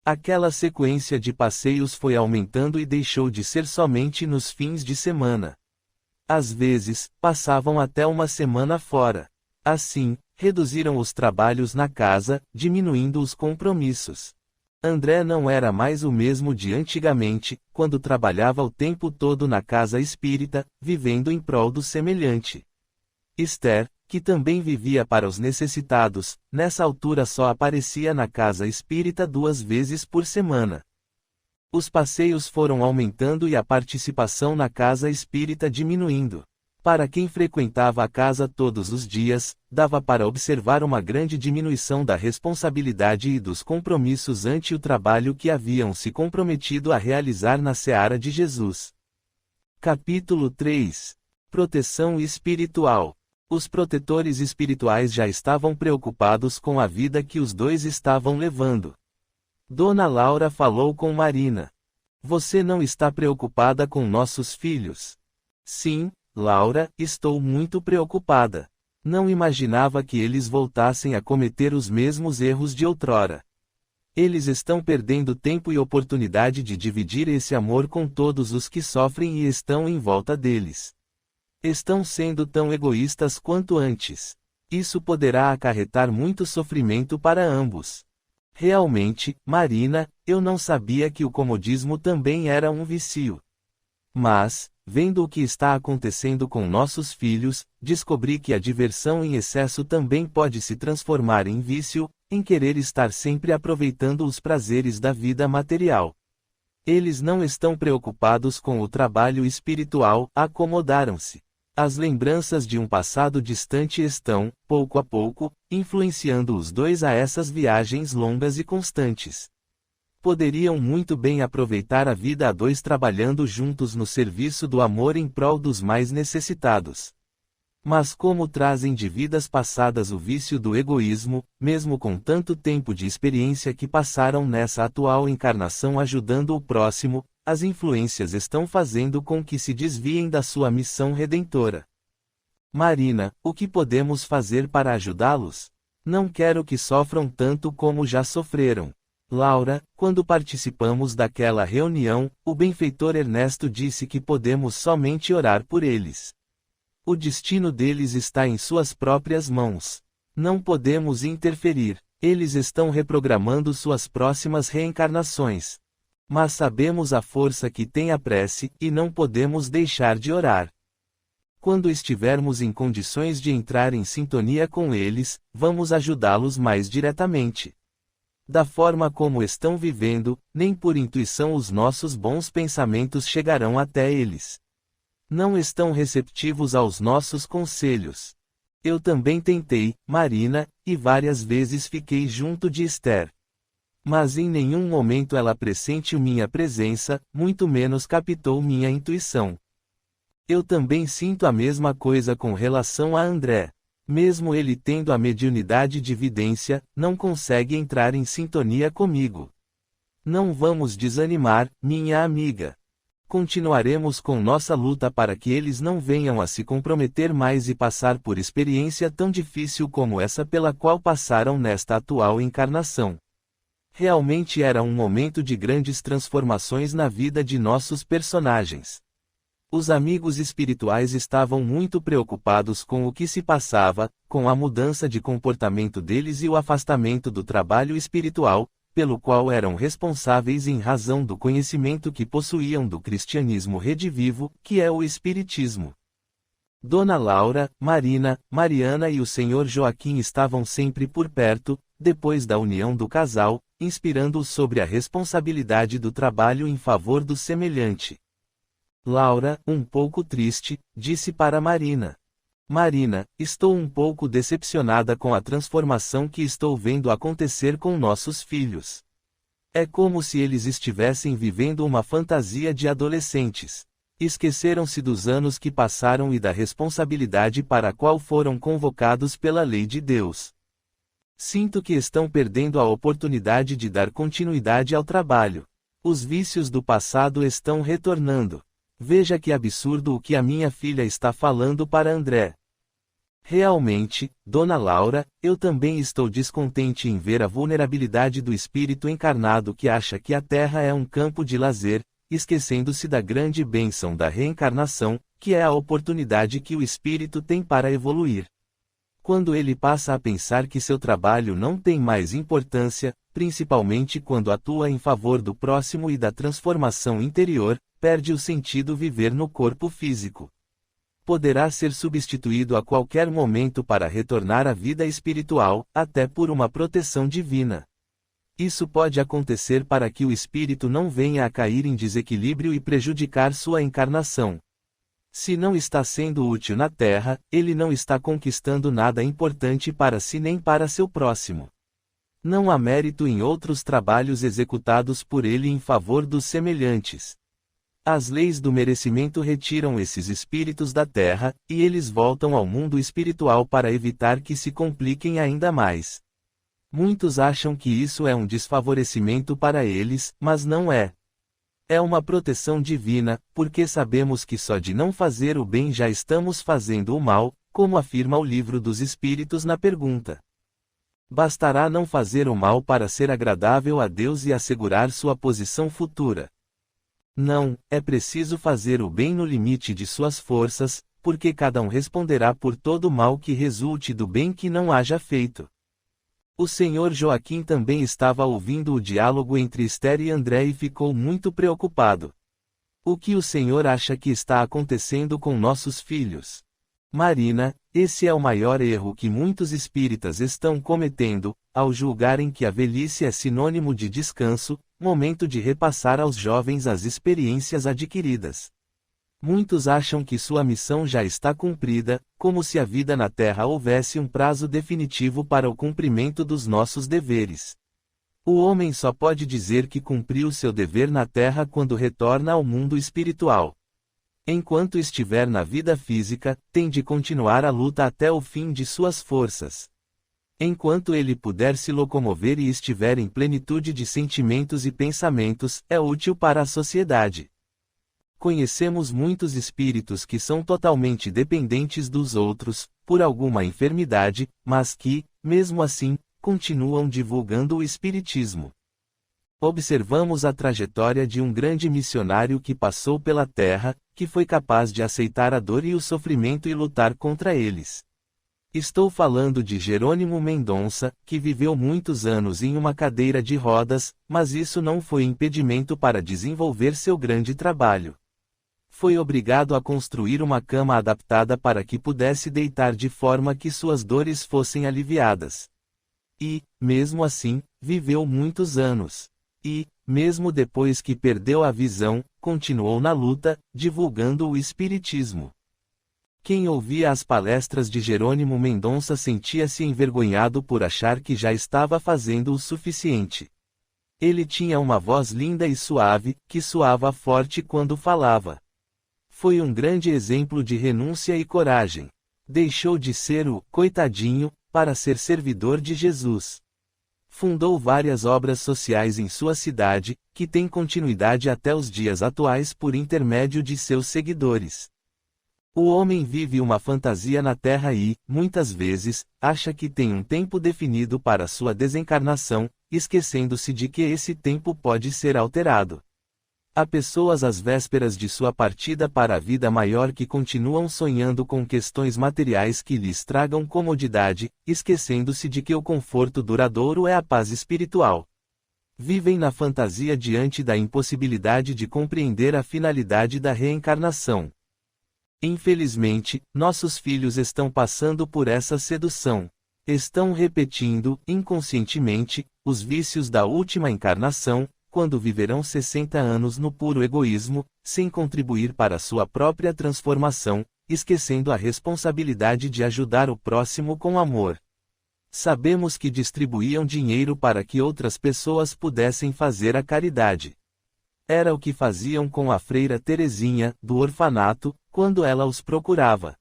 Aquela sequência de passeios foi aumentando e deixou de ser somente nos fins de semana. Às vezes, passavam até uma semana fora. Assim, reduziram os trabalhos na casa, diminuindo os compromissos. André não era mais o mesmo de antigamente, quando trabalhava o tempo todo na casa espírita, vivendo em prol do semelhante. Esther, que também vivia para os necessitados, nessa altura só aparecia na casa espírita 2 vezes por semana. Os passeios foram aumentando e a participação na casa espírita diminuindo. Para quem frequentava a casa todos os dias, dava para observar uma grande diminuição da responsabilidade e dos compromissos ante o trabalho que haviam se comprometido a realizar na seara de Jesus. Capítulo 3. Proteção espiritual. Os protetores espirituais já estavam preocupados com a vida que os dois estavam levando. Dona Laura falou com Marina. Você não está preocupada com nossos filhos? Sim, Laura, estou muito preocupada. Não imaginava que eles voltassem a cometer os mesmos erros de outrora. Eles estão perdendo tempo e oportunidade de dividir esse amor com todos os que sofrem e estão em volta deles. Estão sendo tão egoístas quanto antes. Isso poderá acarretar muito sofrimento para ambos. Realmente, Marina, eu não sabia que o comodismo também era um vício. Mas, vendo o que está acontecendo com nossos filhos, descobri que a diversão em excesso também pode se transformar em vício, em querer estar sempre aproveitando os prazeres da vida material. Eles não estão preocupados com o trabalho espiritual, acomodaram-se. As lembranças de um passado distante estão, pouco a pouco, influenciando os dois a essas viagens longas e constantes. Poderiam muito bem aproveitar a vida a dois trabalhando juntos no serviço do amor em prol dos mais necessitados. Mas como trazem de vidas passadas o vício do egoísmo, mesmo com tanto tempo de experiência que passaram nessa atual encarnação ajudando o próximo, as influências estão fazendo com que se desviem da sua missão redentora. Marina, o que podemos fazer para ajudá-los? Não quero que sofram tanto como já sofreram. Laura, quando participamos daquela reunião, o benfeitor Ernesto disse que podemos somente orar por eles. O destino deles está em suas próprias mãos. Não podemos interferir. Eles estão reprogramando suas próximas reencarnações. Mas sabemos a força que tem a prece, e não podemos deixar de orar. Quando estivermos em condições de entrar em sintonia com eles, vamos ajudá-los mais diretamente. Da forma como estão vivendo, nem por intuição os nossos bons pensamentos chegarão até eles. Não estão receptivos aos nossos conselhos. Eu também tentei, Marina, e várias vezes fiquei junto de Esther. Mas em nenhum momento ela pressentiu minha presença, muito menos captou minha intuição. Eu também sinto a mesma coisa com relação a André. Mesmo ele tendo a mediunidade de vidência, não consegue entrar em sintonia comigo. Não vamos desanimar, minha amiga. Continuaremos com nossa luta para que eles não venham a se comprometer mais e passar por experiência tão difícil como essa pela qual passaram nesta atual encarnação. Realmente era um momento de grandes transformações na vida de nossos personagens. Os amigos espirituais estavam muito preocupados com o que se passava, com a mudança de comportamento deles e o afastamento do trabalho espiritual, pelo qual eram responsáveis em razão do conhecimento que possuíam do cristianismo redivivo, que é o espiritismo. Dona Laura, Marina, Mariana e o Sr. Joaquim estavam sempre por perto, depois da união do casal, inspirando-os sobre a responsabilidade do trabalho em favor do semelhante. Laura, um pouco triste, disse para Marina. Marina, estou um pouco decepcionada com a transformação que estou vendo acontecer com nossos filhos. É como se eles estivessem vivendo uma fantasia de adolescentes. Esqueceram-se dos anos que passaram e da responsabilidade para a qual foram convocados pela lei de Deus. Sinto que estão perdendo a oportunidade de dar continuidade ao trabalho. Os vícios do passado estão retornando. Veja que absurdo o que a minha filha está falando para André. Realmente, Dona Laura, eu também estou descontente em ver a vulnerabilidade do espírito encarnado que acha que a Terra é um campo de lazer, esquecendo-se da grande bênção da reencarnação, que é a oportunidade que o espírito tem para evoluir. Quando ele passa a pensar que seu trabalho não tem mais importância, principalmente quando atua em favor do próximo e da transformação interior, perde o sentido viver no corpo físico. Poderá ser substituído a qualquer momento para retornar à vida espiritual, até por uma proteção divina. Isso pode acontecer para que o espírito não venha a cair em desequilíbrio e prejudicar sua encarnação. Se não está sendo útil na Terra, ele não está conquistando nada importante para si nem para seu próximo. Não há mérito em outros trabalhos executados por ele em favor dos semelhantes. As leis do merecimento retiram esses espíritos da Terra, e eles voltam ao mundo espiritual para evitar que se compliquem ainda mais. Muitos acham que isso é um desfavorecimento para eles, mas não é. É uma proteção divina, porque sabemos que só de não fazer o bem já estamos fazendo o mal, como afirma o Livro dos Espíritos na pergunta. Bastará não fazer o mal para ser agradável a Deus e assegurar sua posição futura. Não, é preciso fazer o bem no limite de suas forças, porque cada um responderá por todo o mal que resulte do bem que não haja feito. O Sr. Joaquim também estava ouvindo o diálogo entre Esther e André e ficou muito preocupado. O que o senhor acha que está acontecendo com nossos filhos? Marina, esse é o maior erro que muitos espíritas estão cometendo, ao julgarem que a velhice é sinônimo de descanso, momento de repassar aos jovens as experiências adquiridas. Muitos acham que sua missão já está cumprida, como se a vida na Terra houvesse um prazo definitivo para o cumprimento dos nossos deveres. O homem só pode dizer que cumpriu seu dever na Terra quando retorna ao mundo espiritual. Enquanto estiver na vida física, tem de continuar a luta até o fim de suas forças. Enquanto ele puder se locomover e estiver em plenitude de sentimentos e pensamentos, é útil para a sociedade. Conhecemos muitos espíritos que são totalmente dependentes dos outros, por alguma enfermidade, mas que, mesmo assim, continuam divulgando o espiritismo. Observamos a trajetória de um grande missionário que passou pela Terra, que foi capaz de aceitar a dor e o sofrimento e lutar contra eles. Estou falando de Jerônimo Mendonça, que viveu muitos anos em uma cadeira de rodas, mas isso não foi impedimento para desenvolver seu grande trabalho. Foi obrigado a construir uma cama adaptada para que pudesse deitar de forma que suas dores fossem aliviadas. E, mesmo assim, viveu muitos anos. E, mesmo depois que perdeu a visão, continuou na luta, divulgando o espiritismo. Quem ouvia as palestras de Jerônimo Mendonça sentia-se envergonhado por achar que já estava fazendo o suficiente. Ele tinha uma voz linda e suave, que soava forte quando falava. Foi um grande exemplo de renúncia e coragem. Deixou de ser o coitadinho, para ser servidor de Jesus. Fundou várias obras sociais em sua cidade, que têm continuidade até os dias atuais por intermédio de seus seguidores. O homem vive uma fantasia na Terra e, muitas vezes, acha que tem um tempo definido para sua desencarnação, esquecendo-se de que esse tempo pode ser alterado. Há pessoas às vésperas de sua partida para a vida maior que continuam sonhando com questões materiais que lhes tragam comodidade, esquecendo-se de que o conforto duradouro é a paz espiritual. Vivem na fantasia diante da impossibilidade de compreender a finalidade da reencarnação. Infelizmente, nossos filhos estão passando por essa sedução. Estão repetindo, inconscientemente, os vícios da última encarnação, quando viverão 60 anos no puro egoísmo, sem contribuir para sua própria transformação, esquecendo a responsabilidade de ajudar o próximo com amor. Sabemos que distribuíam dinheiro para que outras pessoas pudessem fazer a caridade. Era o que faziam com a freira Teresinha, do orfanato, quando ela os procurava.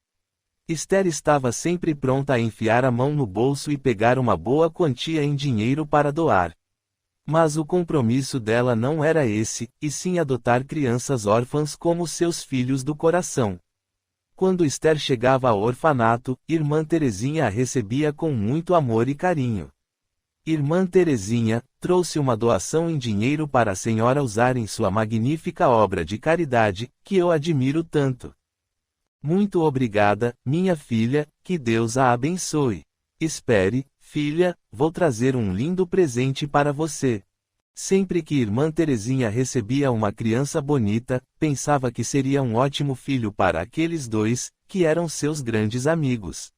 Esther estava sempre pronta a enfiar a mão no bolso e pegar uma boa quantia em dinheiro para doar. Mas o compromisso dela não era esse, e sim adotar crianças órfãs como seus filhos do coração. Quando Esther chegava ao orfanato, Irmã Teresinha a recebia com muito amor e carinho. Irmã Teresinha, trouxe uma doação em dinheiro para a senhora usar em sua magnífica obra de caridade, que eu admiro tanto. Muito obrigada, minha filha, que Deus a abençoe. Espere, filha, vou trazer um lindo presente para você. Sempre que Irmã Teresinha recebia uma criança bonita, pensava que seria um ótimo filho para aqueles dois, que eram seus grandes amigos.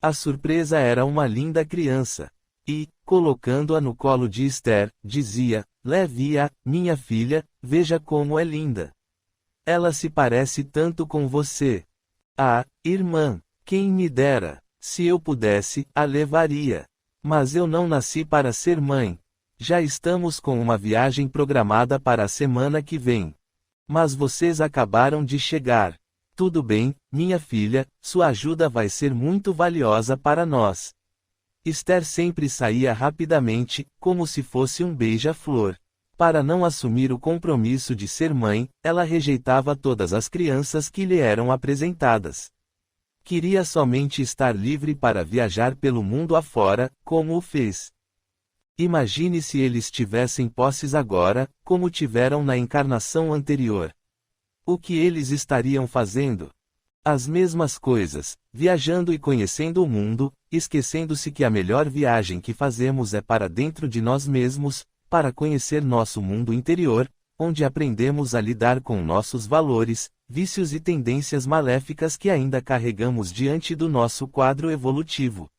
A surpresa era uma linda criança. E, colocando-a no colo de Esther, dizia: leve-a, minha filha, veja como é linda. Ela se parece tanto com você. Ah, irmã, quem me dera, se eu pudesse, a levaria. Mas eu não nasci para ser mãe. Já estamos com uma viagem programada para a semana que vem. Mas vocês acabaram de chegar. Tudo bem, minha filha, sua ajuda vai ser muito valiosa para nós. Esther sempre saía rapidamente, como se fosse um beija-flor. Para não assumir o compromisso de ser mãe, ela rejeitava todas as crianças que lhe eram apresentadas. Queria somente estar livre para viajar pelo mundo afora, como o fez. Imagine se eles tivessem posses agora, como tiveram na encarnação anterior. O que eles estariam fazendo? As mesmas coisas, viajando e conhecendo o mundo, esquecendo-se que a melhor viagem que fazemos é para dentro de nós mesmos, para conhecer nosso mundo interior, onde aprendemos a lidar com nossos valores, vícios e tendências maléficas que ainda carregamos diante do nosso quadro evolutivo.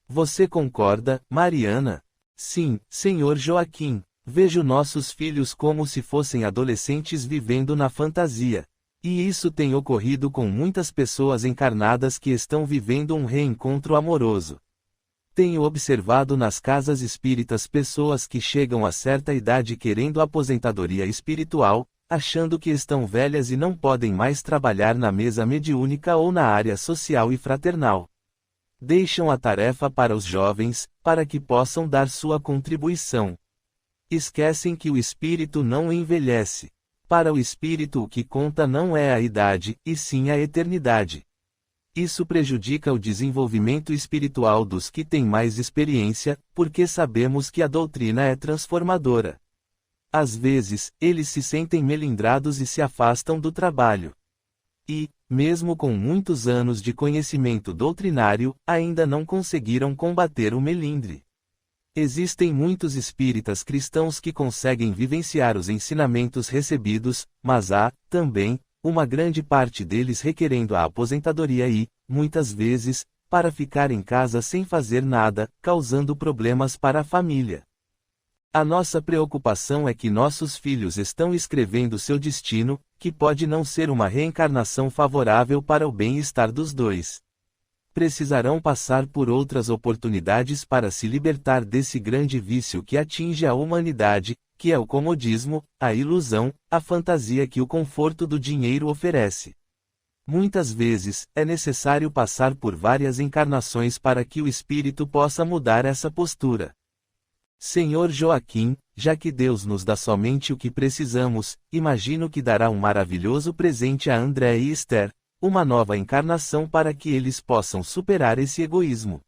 Você concorda, Mariana? Sim, Senhor Joaquim. Vejo nossos filhos como se fossem adolescentes vivendo na fantasia. E isso tem ocorrido com muitas pessoas encarnadas que estão vivendo um reencontro amoroso. Tenho observado nas casas espíritas pessoas que chegam a certa idade querendo aposentadoria espiritual, achando que estão velhas e não podem mais trabalhar na mesa mediúnica ou na área social e fraternal. Deixam a tarefa para os jovens, para que possam dar sua contribuição. Esquecem que o espírito não envelhece. Para o espírito o que conta não é a idade, e sim a eternidade. Isso prejudica o desenvolvimento espiritual dos que têm mais experiência, porque sabemos que a doutrina é transformadora. Às vezes, eles se sentem melindrados e se afastam do trabalho. E, mesmo com muitos anos de conhecimento doutrinário, ainda não conseguiram combater o melindre. Existem muitos espíritas cristãos que conseguem vivenciar os ensinamentos recebidos, mas há, também, uma grande parte deles requerendo a aposentadoria e, muitas vezes, para ficar em casa sem fazer nada, causando problemas para a família. A nossa preocupação é que nossos filhos estão escrevendo seu destino, que pode não ser uma reencarnação favorável para o bem-estar dos dois. Precisarão passar por outras oportunidades para se libertar desse grande vício que atinge a humanidade, que é o comodismo, a ilusão, a fantasia que o conforto do dinheiro oferece. Muitas vezes, é necessário passar por várias encarnações para que o espírito possa mudar essa postura. Senhor Joaquim, já que Deus nos dá somente o que precisamos, imagino que dará um maravilhoso presente a André e Esther, uma nova encarnação para que eles possam superar esse egoísmo.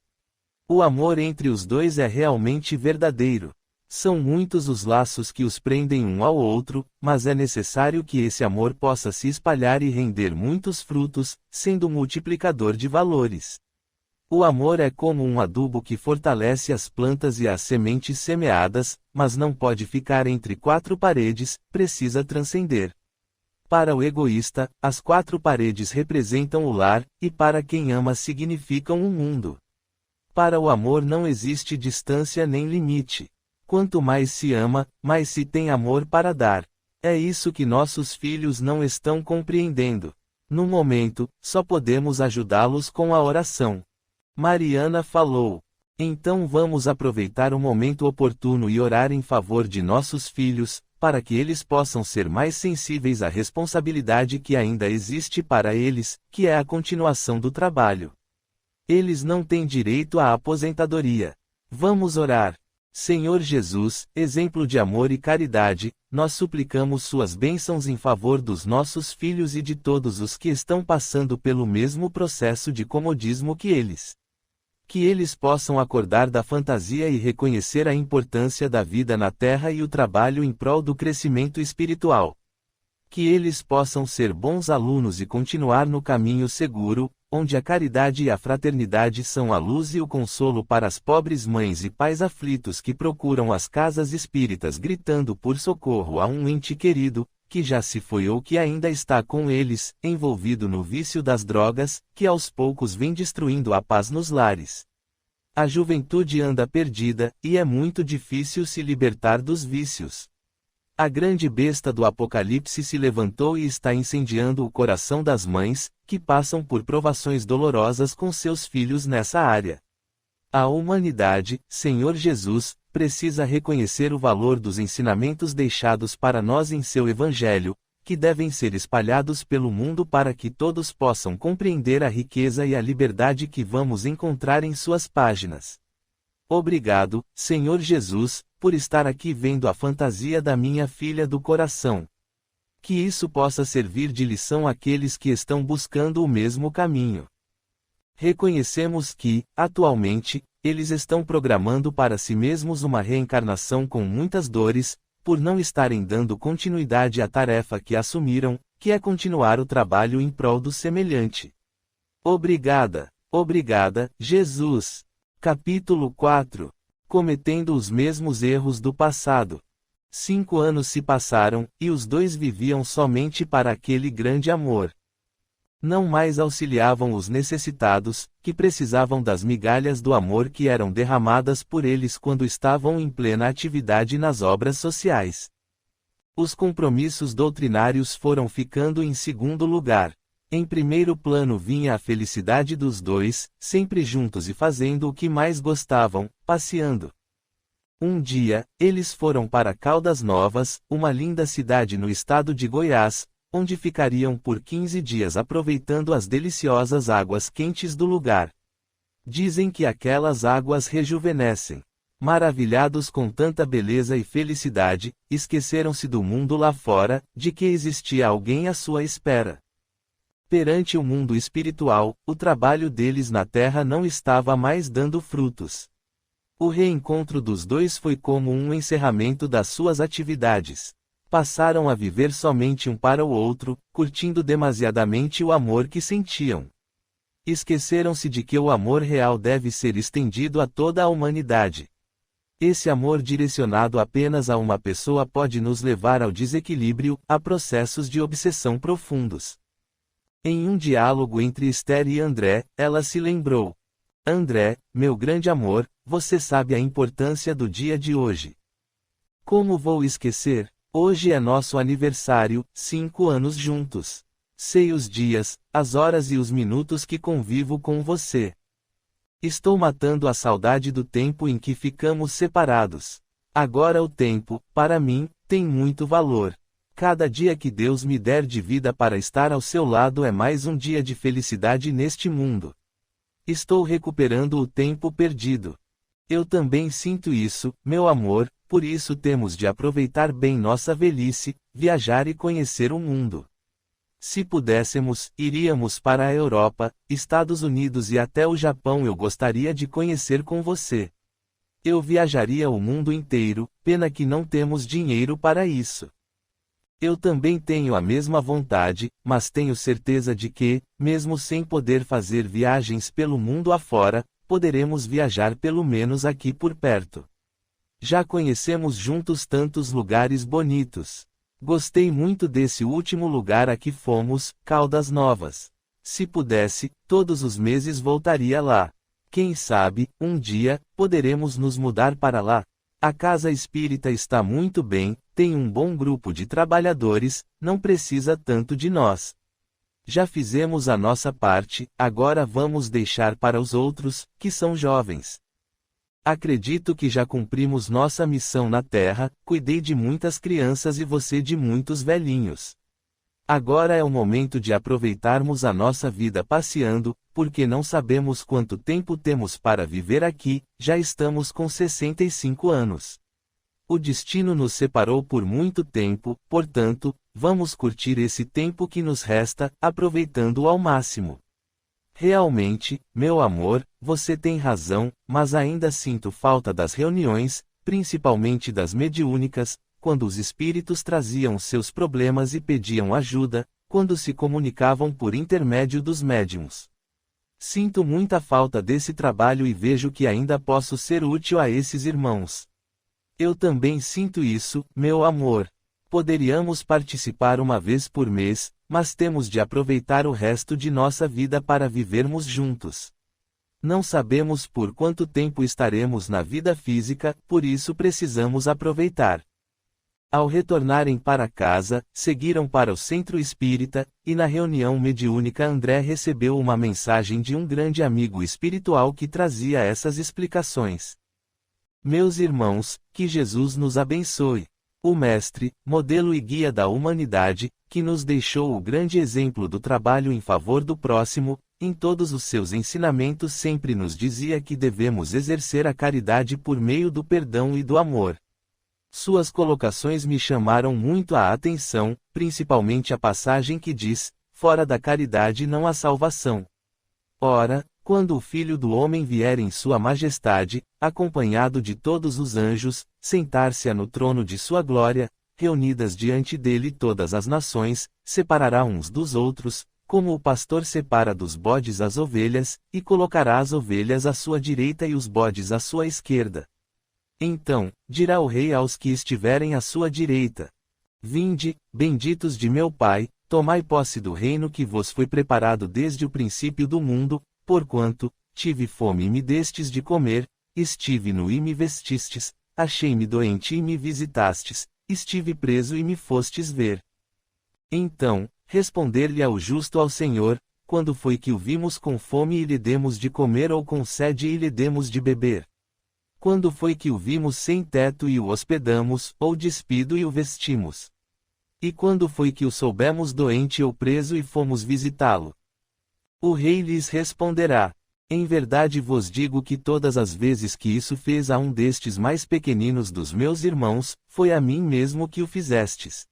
O amor entre os dois é realmente verdadeiro. São muitos os laços que os prendem um ao outro, mas é necessário que esse amor possa se espalhar e render muitos frutos, sendo multiplicador de valores. O amor é como um adubo que fortalece as plantas e as sementes semeadas, mas não pode ficar entre quatro paredes, precisa transcender. Para o egoísta, as 4 paredes representam o lar, e para quem ama significam um mundo. Para o amor não existe distância nem limite. Quanto mais se ama, mais se tem amor para dar. É isso que nossos filhos não estão compreendendo. No momento, só podemos ajudá-los com a oração. Mariana falou. Então vamos aproveitar o momento oportuno e orar em favor de nossos filhos, para que eles possam ser mais sensíveis à responsabilidade que ainda existe para eles, que é a continuação do trabalho. Eles não têm direito à aposentadoria. Vamos orar. Senhor Jesus, exemplo de amor e caridade, nós suplicamos suas bênçãos em favor dos nossos filhos e de todos os que estão passando pelo mesmo processo de comodismo que eles. Que eles possam acordar da fantasia e reconhecer a importância da vida na terra e o trabalho em prol do crescimento espiritual. Que eles possam ser bons alunos e continuar no caminho seguro, onde a caridade e a fraternidade são a luz e o consolo para as pobres mães e pais aflitos que procuram as casas espíritas gritando por socorro a um ente querido, que já se foi ou que ainda está com eles, envolvido no vício das drogas, que aos poucos vem destruindo a paz nos lares. A juventude anda perdida, e é muito difícil se libertar dos vícios. A grande besta do Apocalipse se levantou e está incendiando o coração das mães, que passam por provações dolorosas com seus filhos nessa área. A humanidade, Senhor Jesus, precisa reconhecer o valor dos ensinamentos deixados para nós em seu Evangelho, que devem ser espalhados pelo mundo para que todos possam compreender a riqueza e a liberdade que vamos encontrar em suas páginas. Obrigado, Senhor Jesus, por estar aqui vendo a fantasia da minha filha do coração. Que isso possa servir de lição àqueles que estão buscando o mesmo caminho. Reconhecemos que, atualmente, eles estão programando para si mesmos uma reencarnação com muitas dores, por não estarem dando continuidade à tarefa que assumiram, que é continuar o trabalho em prol do semelhante. Obrigada, Jesus. Capítulo 4. Cometendo os mesmos erros do passado. 5 anos se passaram, e os dois viviam somente para aquele grande amor. Não mais auxiliavam os necessitados, que precisavam das migalhas do amor que eram derramadas por eles quando estavam em plena atividade nas obras sociais. Os compromissos doutrinários foram ficando em segundo lugar. Em primeiro plano vinha a felicidade dos dois, sempre juntos e fazendo o que mais gostavam, passeando. Um dia, eles foram para Caldas Novas, uma linda cidade no estado de Goiás, onde ficariam por 15 dias aproveitando as deliciosas águas quentes do lugar. Dizem que aquelas águas rejuvenescem. Maravilhados com tanta beleza e felicidade, esqueceram-se do mundo lá fora, de que existia alguém à sua espera. Perante o mundo espiritual, o trabalho deles na terra não estava mais dando frutos. O reencontro dos dois foi como um encerramento das suas atividades. Passaram a viver somente um para o outro, curtindo demasiadamente o amor que sentiam. Esqueceram-se de que o amor real deve ser estendido a toda a humanidade. Esse amor direcionado apenas a uma pessoa pode nos levar ao desequilíbrio, a processos de obsessão profundos. Em um diálogo entre Esther e André, ela se lembrou. André, meu grande amor, você sabe a importância do dia de hoje. Como vou esquecer? Hoje é nosso aniversário, 5 anos juntos. Sei os dias, as horas e os minutos que convivo com você. Estou matando a saudade do tempo em que ficamos separados. Agora o tempo, para mim, tem muito valor. Cada dia que Deus me der de vida para estar ao seu lado é mais um dia de felicidade neste mundo. Estou recuperando o tempo perdido. Eu também sinto isso, meu amor, por isso temos de aproveitar bem nossa velhice, viajar e conhecer o mundo. Se pudéssemos, iríamos para a Europa, Estados Unidos e até o Japão. Eu gostaria de conhecer com você. Eu viajaria o mundo inteiro, pena que não temos dinheiro para isso. Eu também tenho a mesma vontade, mas tenho certeza de que, mesmo sem poder fazer viagens pelo mundo afora, poderemos viajar pelo menos aqui por perto. Já conhecemos juntos tantos lugares bonitos. Gostei muito desse último lugar a que fomos, Caldas Novas. Se pudesse, todos os meses voltaria lá. Quem sabe, um dia, poderemos nos mudar para lá. A casa espírita está muito bem, tem um bom grupo de trabalhadores, não precisa tanto de nós. Já fizemos a nossa parte, agora vamos deixar para os outros, que são jovens. Acredito que já cumprimos nossa missão na Terra, cuidei de muitas crianças e você de muitos velhinhos. Agora é o momento de aproveitarmos a nossa vida passeando, porque não sabemos quanto tempo temos para viver aqui, já estamos com 65 anos. O destino nos separou por muito tempo, portanto, vamos curtir esse tempo que nos resta, aproveitando-o ao máximo. Realmente, meu amor, você tem razão, mas ainda sinto falta das reuniões, principalmente das mediúnicas, quando os espíritos traziam seus problemas e pediam ajuda, quando se comunicavam por intermédio dos médiuns. Sinto muita falta desse trabalho e vejo que ainda posso ser útil a esses irmãos. Eu também sinto isso, meu amor. Poderíamos participar uma vez por mês, mas temos de aproveitar o resto de nossa vida para vivermos juntos. Não sabemos por quanto tempo estaremos na vida física, por isso precisamos aproveitar. Ao retornarem para casa, seguiram para o centro espírita, e na reunião mediúnica André recebeu uma mensagem de um grande amigo espiritual que trazia essas explicações. Meus irmãos, que Jesus nos abençoe. O Mestre, modelo e guia da humanidade, que nos deixou o grande exemplo do trabalho em favor do próximo, em todos os seus ensinamentos sempre nos dizia que devemos exercer a caridade por meio do perdão e do amor. Suas colocações me chamaram muito a atenção, principalmente a passagem que diz: fora da caridade não há salvação. Ora, quando o Filho do Homem vier em sua majestade, acompanhado de todos os anjos, sentar-se-á no trono de sua glória, reunidas diante dele todas as nações, separará uns dos outros, como o pastor separa dos bodes as ovelhas, e colocará as ovelhas à sua direita e os bodes à sua esquerda. Então, dirá o rei aos que estiverem à sua direita: Vinde, benditos de meu Pai, tomai posse do reino que vos foi preparado desde o princípio do mundo, porquanto, tive fome e me destes de comer, estive nu e me vestistes, achei-me doente e me visitastes, estive preso e me fostes ver. Então, responder-lhe-á o justo ao Senhor: quando foi que o vimos com fome e lhe demos de comer ou com sede e lhe demos de beber? Quando foi que o vimos sem teto e o hospedamos, ou despido e o vestimos? E quando foi que o soubemos doente ou preso e fomos visitá-lo? O rei lhes responderá: em verdade vos digo que todas as vezes que isso fez a um destes mais pequeninos dos meus irmãos, foi a mim mesmo que o fizestes.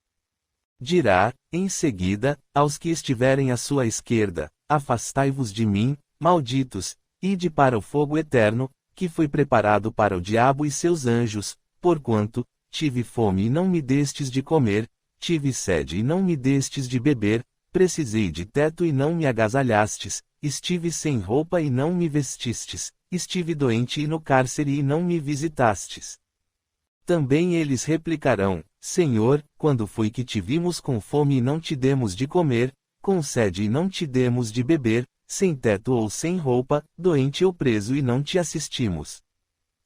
Dirá, em seguida, aos que estiverem à sua esquerda: afastai-vos de mim, malditos, ide para o fogo eterno, que foi preparado para o diabo e seus anjos, porquanto, tive fome e não me destes de comer, tive sede e não me destes de beber, precisei de teto e não me agasalhastes, estive sem roupa e não me vestistes, estive doente e no cárcere e não me visitastes. Também eles replicarão: Senhor, quando foi que te vimos com fome e não te demos de comer, com sede e não te demos de beber, sem teto ou sem roupa, doente ou preso e não te assistimos?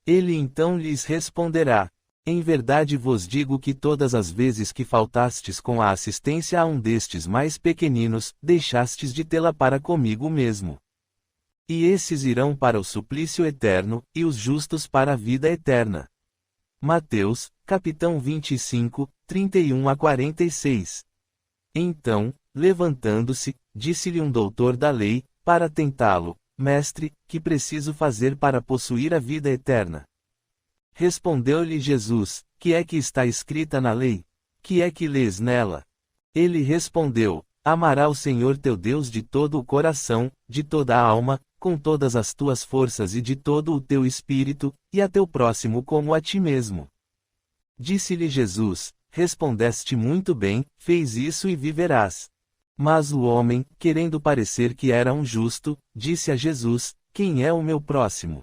Ele então lhes responderá: em verdade vos digo que todas as vezes que faltastes com a assistência a um destes mais pequeninos, deixastes de tê-la para comigo mesmo. E esses irão para o suplício eterno, e os justos para a vida eterna. Mateus, capítulo 25, 31 a 46. Então, levantando-se, disse-lhe um doutor da lei, para tentá-lo: Mestre, que preciso fazer para possuir a vida eterna? Respondeu-lhe Jesus: que é que está escrita na lei? Que é que lês nela? Ele respondeu: amará o Senhor teu Deus de todo o coração, de toda a alma, com todas as tuas forças e de todo o teu espírito, e a teu próximo como a ti mesmo. Disse-lhe Jesus: respondeste muito bem, fez isso e viverás. Mas o homem, querendo parecer que era um justo, disse a Jesus: quem é o meu próximo?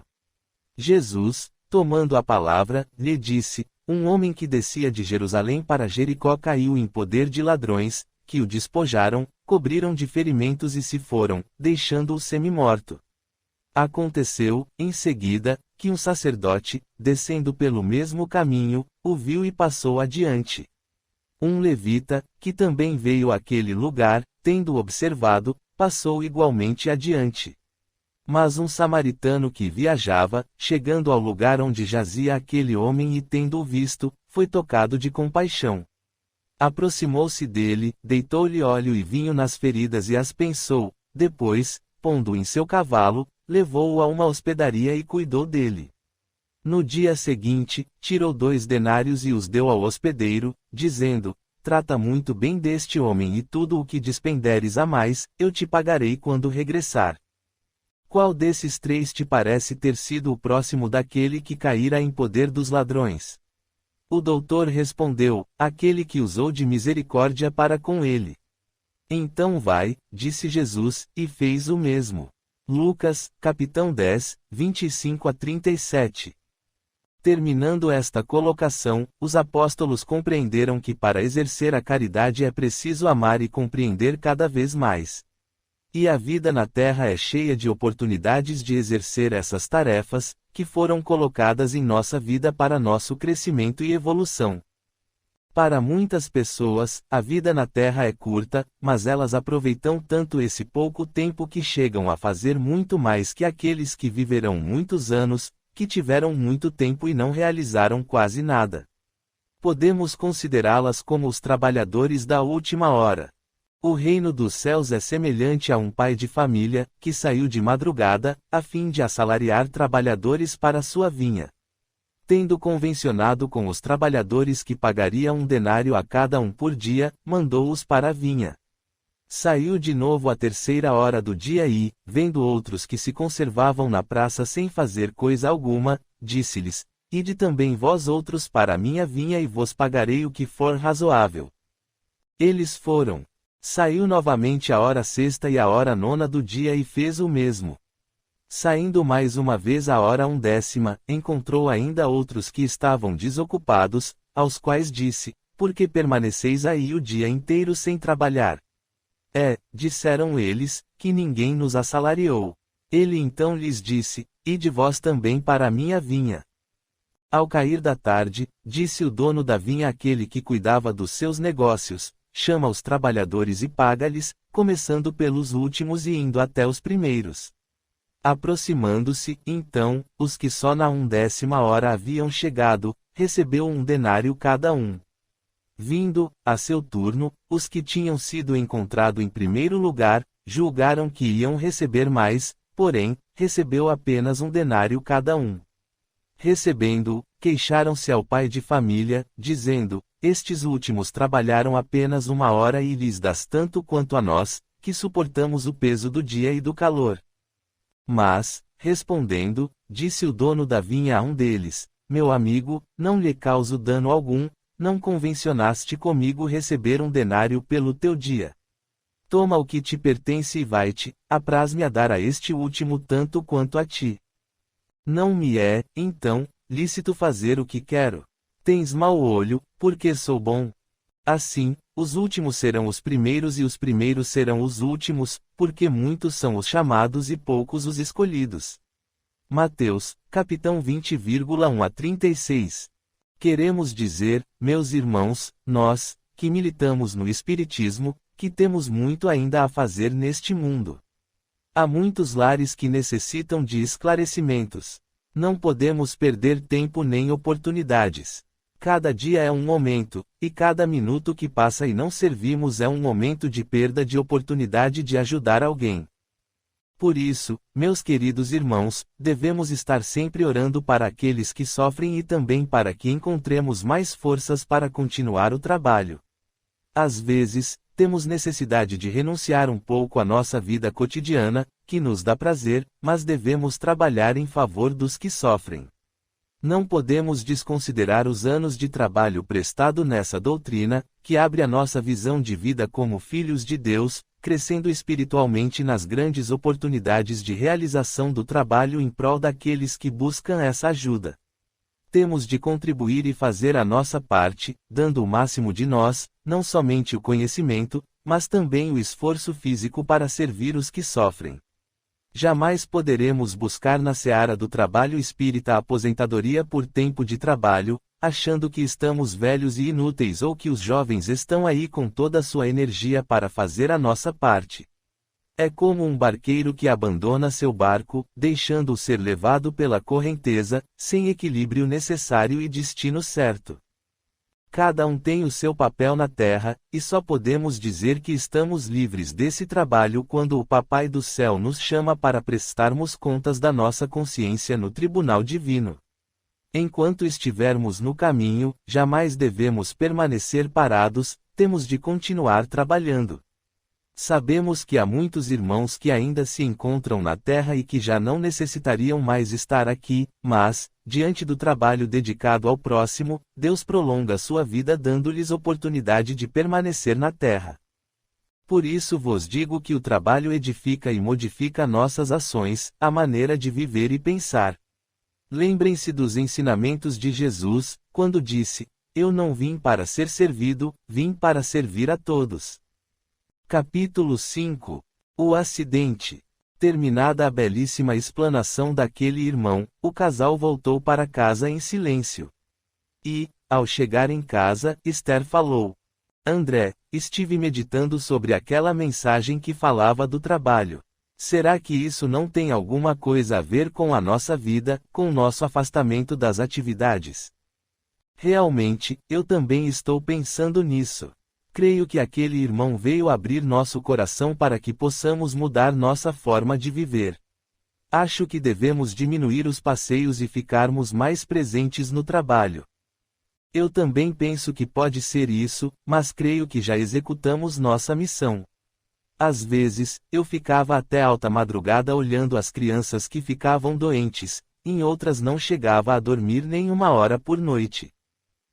Jesus, tomando a palavra, lhe disse: Um homem que descia de Jerusalém para Jericó caiu em poder de ladrões, que o despojaram, cobriram de ferimentos e se foram, deixando-o semi-morto. Aconteceu, em seguida, que um sacerdote, descendo pelo mesmo caminho, o viu e passou adiante. Um levita, que também veio àquele lugar, tendo observado, passou igualmente adiante. Mas um samaritano que viajava, chegando ao lugar onde jazia aquele homem e tendo-o visto, foi tocado de compaixão. Aproximou-se dele, deitou-lhe óleo e vinho nas feridas e as pensou, depois, pondo-o em seu cavalo, levou-o a uma hospedaria e cuidou dele. No dia seguinte, tirou 2 denários e os deu ao hospedeiro, dizendo: trata muito bem deste homem e tudo o que despenderes a mais, eu te pagarei quando regressar. Qual desses 3 te parece ter sido o próximo daquele que caíra em poder dos ladrões? O doutor respondeu: aquele que usou de misericórdia para com ele. Então vai, disse Jesus, e fez o mesmo. Lucas, capítulo 10, 25-37. Terminando esta colocação, os apóstolos compreenderam que para exercer a caridade é preciso amar e compreender cada vez mais. E a vida na Terra é cheia de oportunidades de exercer essas tarefas, que foram colocadas em nossa vida para nosso crescimento e evolução. Para muitas pessoas, a vida na Terra é curta, mas elas aproveitam tanto esse pouco tempo que chegam a fazer muito mais que aqueles que viverão muitos anos, que tiveram muito tempo e não realizaram quase nada. Podemos considerá-las como os trabalhadores da última hora. O reino dos céus é semelhante a um pai de família, que saiu de madrugada, a fim de assalariar trabalhadores para sua vinha. Tendo convencionado com os trabalhadores que pagaria 1 denário a cada um por dia, mandou-os para a vinha. Saiu de novo à 3ª hora do dia e, vendo outros que se conservavam na praça sem fazer coisa alguma, disse-lhes: ide também vós outros para a minha vinha e vos pagarei o que for razoável. Eles foram. Saiu novamente à hora 6ª e à hora 9ª do dia e fez o mesmo. Saindo mais uma vez à hora 10ª, encontrou ainda outros que estavam desocupados, aos quais disse: por que permaneceis aí o dia inteiro sem trabalhar? Disseram eles, que ninguém nos assalariou. Ele então lhes disse: ide vós também para a minha vinha. Ao cair da tarde, disse o dono da vinha àquele que cuidava dos seus negócios: chama os trabalhadores e paga-lhes, começando pelos últimos e indo até os primeiros. Aproximando-se, então, os que só na 10ª hora haviam chegado, recebeu 1 denário cada um. Vindo, a seu turno, os que tinham sido encontrado em primeiro lugar, julgaram que iam receber mais, porém, recebeu apenas 1 denário cada um. Recebendo-o, queixaram-se ao pai de família, dizendo: estes últimos trabalharam apenas 1 hora e lhes dás tanto quanto a nós, que suportamos o peso do dia e do calor. Mas, respondendo, disse o dono da vinha a um deles: meu amigo, não lhe causo dano algum, não convencionaste comigo receber 1 denário pelo teu dia. Toma o que te pertence e vai-te, apraz-me a dar a este último tanto quanto a ti. Não me é, então, lícito fazer o que quero. Tens mau olho, porque sou bom. Assim, os últimos serão os primeiros e os primeiros serão os últimos, porque muitos são os chamados e poucos os escolhidos. Mateus, capítulo 20,1-36. Queremos dizer, meus irmãos, nós, que militamos no Espiritismo, que temos muito ainda a fazer neste mundo. Há muitos lares que necessitam de esclarecimentos. Não podemos perder tempo nem oportunidades. Cada dia é um momento, e cada minuto que passa e não servimos é um momento de perda de oportunidade de ajudar alguém. Por isso, meus queridos irmãos, devemos estar sempre orando para aqueles que sofrem e também para que encontremos mais forças para continuar o trabalho. Às vezes, temos necessidade de renunciar um pouco à nossa vida cotidiana, que nos dá prazer, mas devemos trabalhar em favor dos que sofrem. Não podemos desconsiderar os anos de trabalho prestado nessa doutrina, que abre a nossa visão de vida como filhos de Deus, crescendo espiritualmente nas grandes oportunidades de realização do trabalho em prol daqueles que buscam essa ajuda. Temos de contribuir e fazer a nossa parte, dando o máximo de nós, não somente o conhecimento, mas também o esforço físico para servir os que sofrem. Jamais poderemos buscar na seara do trabalho espírita a aposentadoria por tempo de trabalho, achando que estamos velhos e inúteis ou que os jovens estão aí com toda a sua energia para fazer a nossa parte. É como um barqueiro que abandona seu barco, deixando-o ser levado pela correnteza, sem equilíbrio necessário e destino certo. Cada um tem o seu papel na Terra, e só podemos dizer que estamos livres desse trabalho quando o Papai do Céu nos chama para prestarmos contas da nossa consciência no Tribunal Divino. Enquanto estivermos no caminho, jamais devemos permanecer parados, temos de continuar trabalhando. Sabemos que há muitos irmãos que ainda se encontram na Terra e que já não necessitariam mais estar aqui, mas, diante do trabalho dedicado ao próximo, Deus prolonga sua vida dando-lhes oportunidade de permanecer na Terra. Por isso vos digo que o trabalho edifica e modifica nossas ações, a maneira de viver e pensar. Lembrem-se dos ensinamentos de Jesus, quando disse: Eu não vim para ser servido, vim para servir a todos. Capítulo 5. O acidente. Terminada a belíssima explanação daquele irmão, o casal voltou para casa em silêncio. E, ao chegar em casa, Esther falou: André, estive meditando sobre aquela mensagem que falava do trabalho. Será que isso não tem alguma coisa a ver com a nossa vida, com nosso afastamento das atividades? Realmente, eu também estou pensando nisso. Creio que aquele irmão veio abrir nosso coração para que possamos mudar nossa forma de viver. Acho que devemos diminuir os passeios e ficarmos mais presentes no trabalho. Eu também penso que pode ser isso, mas creio que já executamos nossa missão. Às vezes, eu ficava até alta madrugada olhando as crianças que ficavam doentes, em outras não chegava a dormir nem uma hora por noite.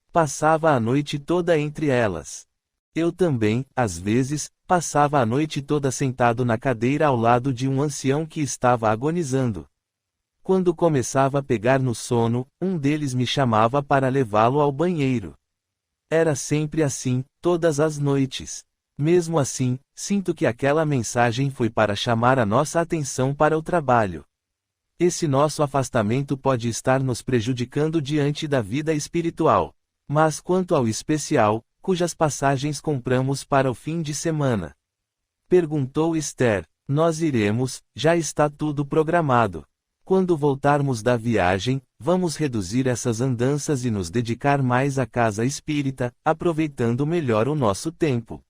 Passava a noite toda entre elas. Eu também, às vezes, passava a noite toda sentado na cadeira ao lado de um ancião que estava agonizando. Quando começava a pegar no sono, um deles me chamava para levá-lo ao banheiro. Era sempre assim, todas as noites. Mesmo assim, sinto que aquela mensagem foi para chamar a nossa atenção para o trabalho. Esse nosso afastamento pode estar nos prejudicando diante da vida espiritual. Mas quanto ao especial, cujas passagens compramos para o fim de semana? Perguntou Esther. Nós iremos, já está tudo programado. Quando voltarmos da viagem, vamos reduzir essas andanças e nos dedicar mais à casa espírita, aproveitando melhor o nosso tempo.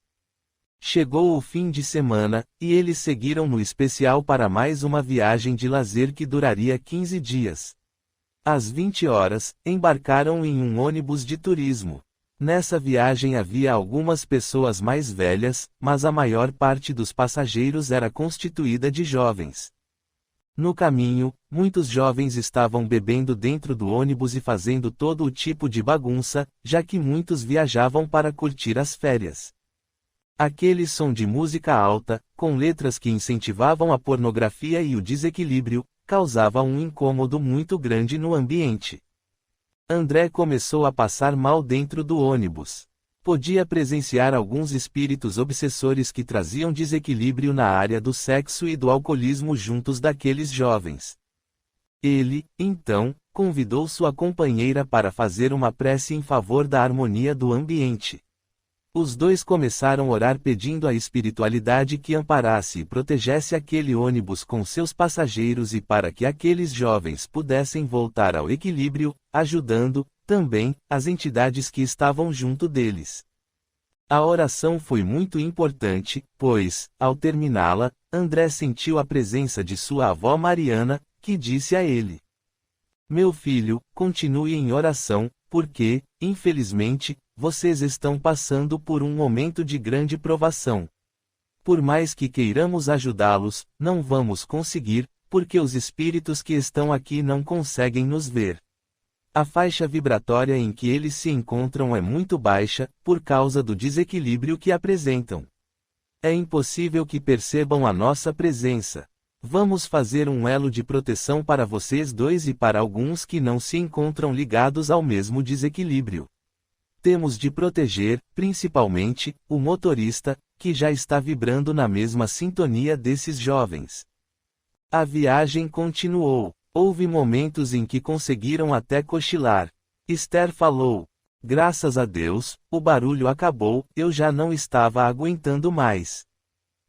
Chegou o fim de semana, e eles seguiram no especial para mais uma viagem de lazer que duraria 15 dias. Às 20 horas, embarcaram em um ônibus de turismo. Nessa viagem havia algumas pessoas mais velhas, mas a maior parte dos passageiros era constituída de jovens. No caminho, muitos jovens estavam bebendo dentro do ônibus e fazendo todo o tipo de bagunça, já que muitos viajavam para curtir as férias. Aquele som de música alta, com letras que incentivavam a pornografia e o desequilíbrio, causava um incômodo muito grande no ambiente. André começou a passar mal dentro do ônibus. Podia presenciar alguns espíritos obsessores que traziam desequilíbrio na área do sexo e do alcoolismo juntos daqueles jovens. Ele, então, convidou sua companheira para fazer uma prece em favor da harmonia do ambiente. Os dois começaram a orar pedindo à espiritualidade que amparasse e protegesse aquele ônibus com seus passageiros e para que aqueles jovens pudessem voltar ao equilíbrio, ajudando, também, as entidades que estavam junto deles. A oração foi muito importante, pois, ao terminá-la, André sentiu a presença de sua avó Mariana, que disse a ele: Meu filho, continue em oração, porque, infelizmente, vocês estão passando por um momento de grande provação. Por mais que queiramos ajudá-los, não vamos conseguir, porque os espíritos que estão aqui não conseguem nos ver. A faixa vibratória em que eles se encontram é muito baixa, por causa do desequilíbrio que apresentam. É impossível que percebam a nossa presença. Vamos fazer um elo de proteção para vocês dois e para alguns que não se encontram ligados ao mesmo desequilíbrio. Temos de proteger, principalmente, o motorista, que já está vibrando na mesma sintonia desses jovens. A viagem continuou. Houve momentos em que conseguiram até cochilar. Esther falou: graças a Deus, o barulho acabou, eu já não estava aguentando mais.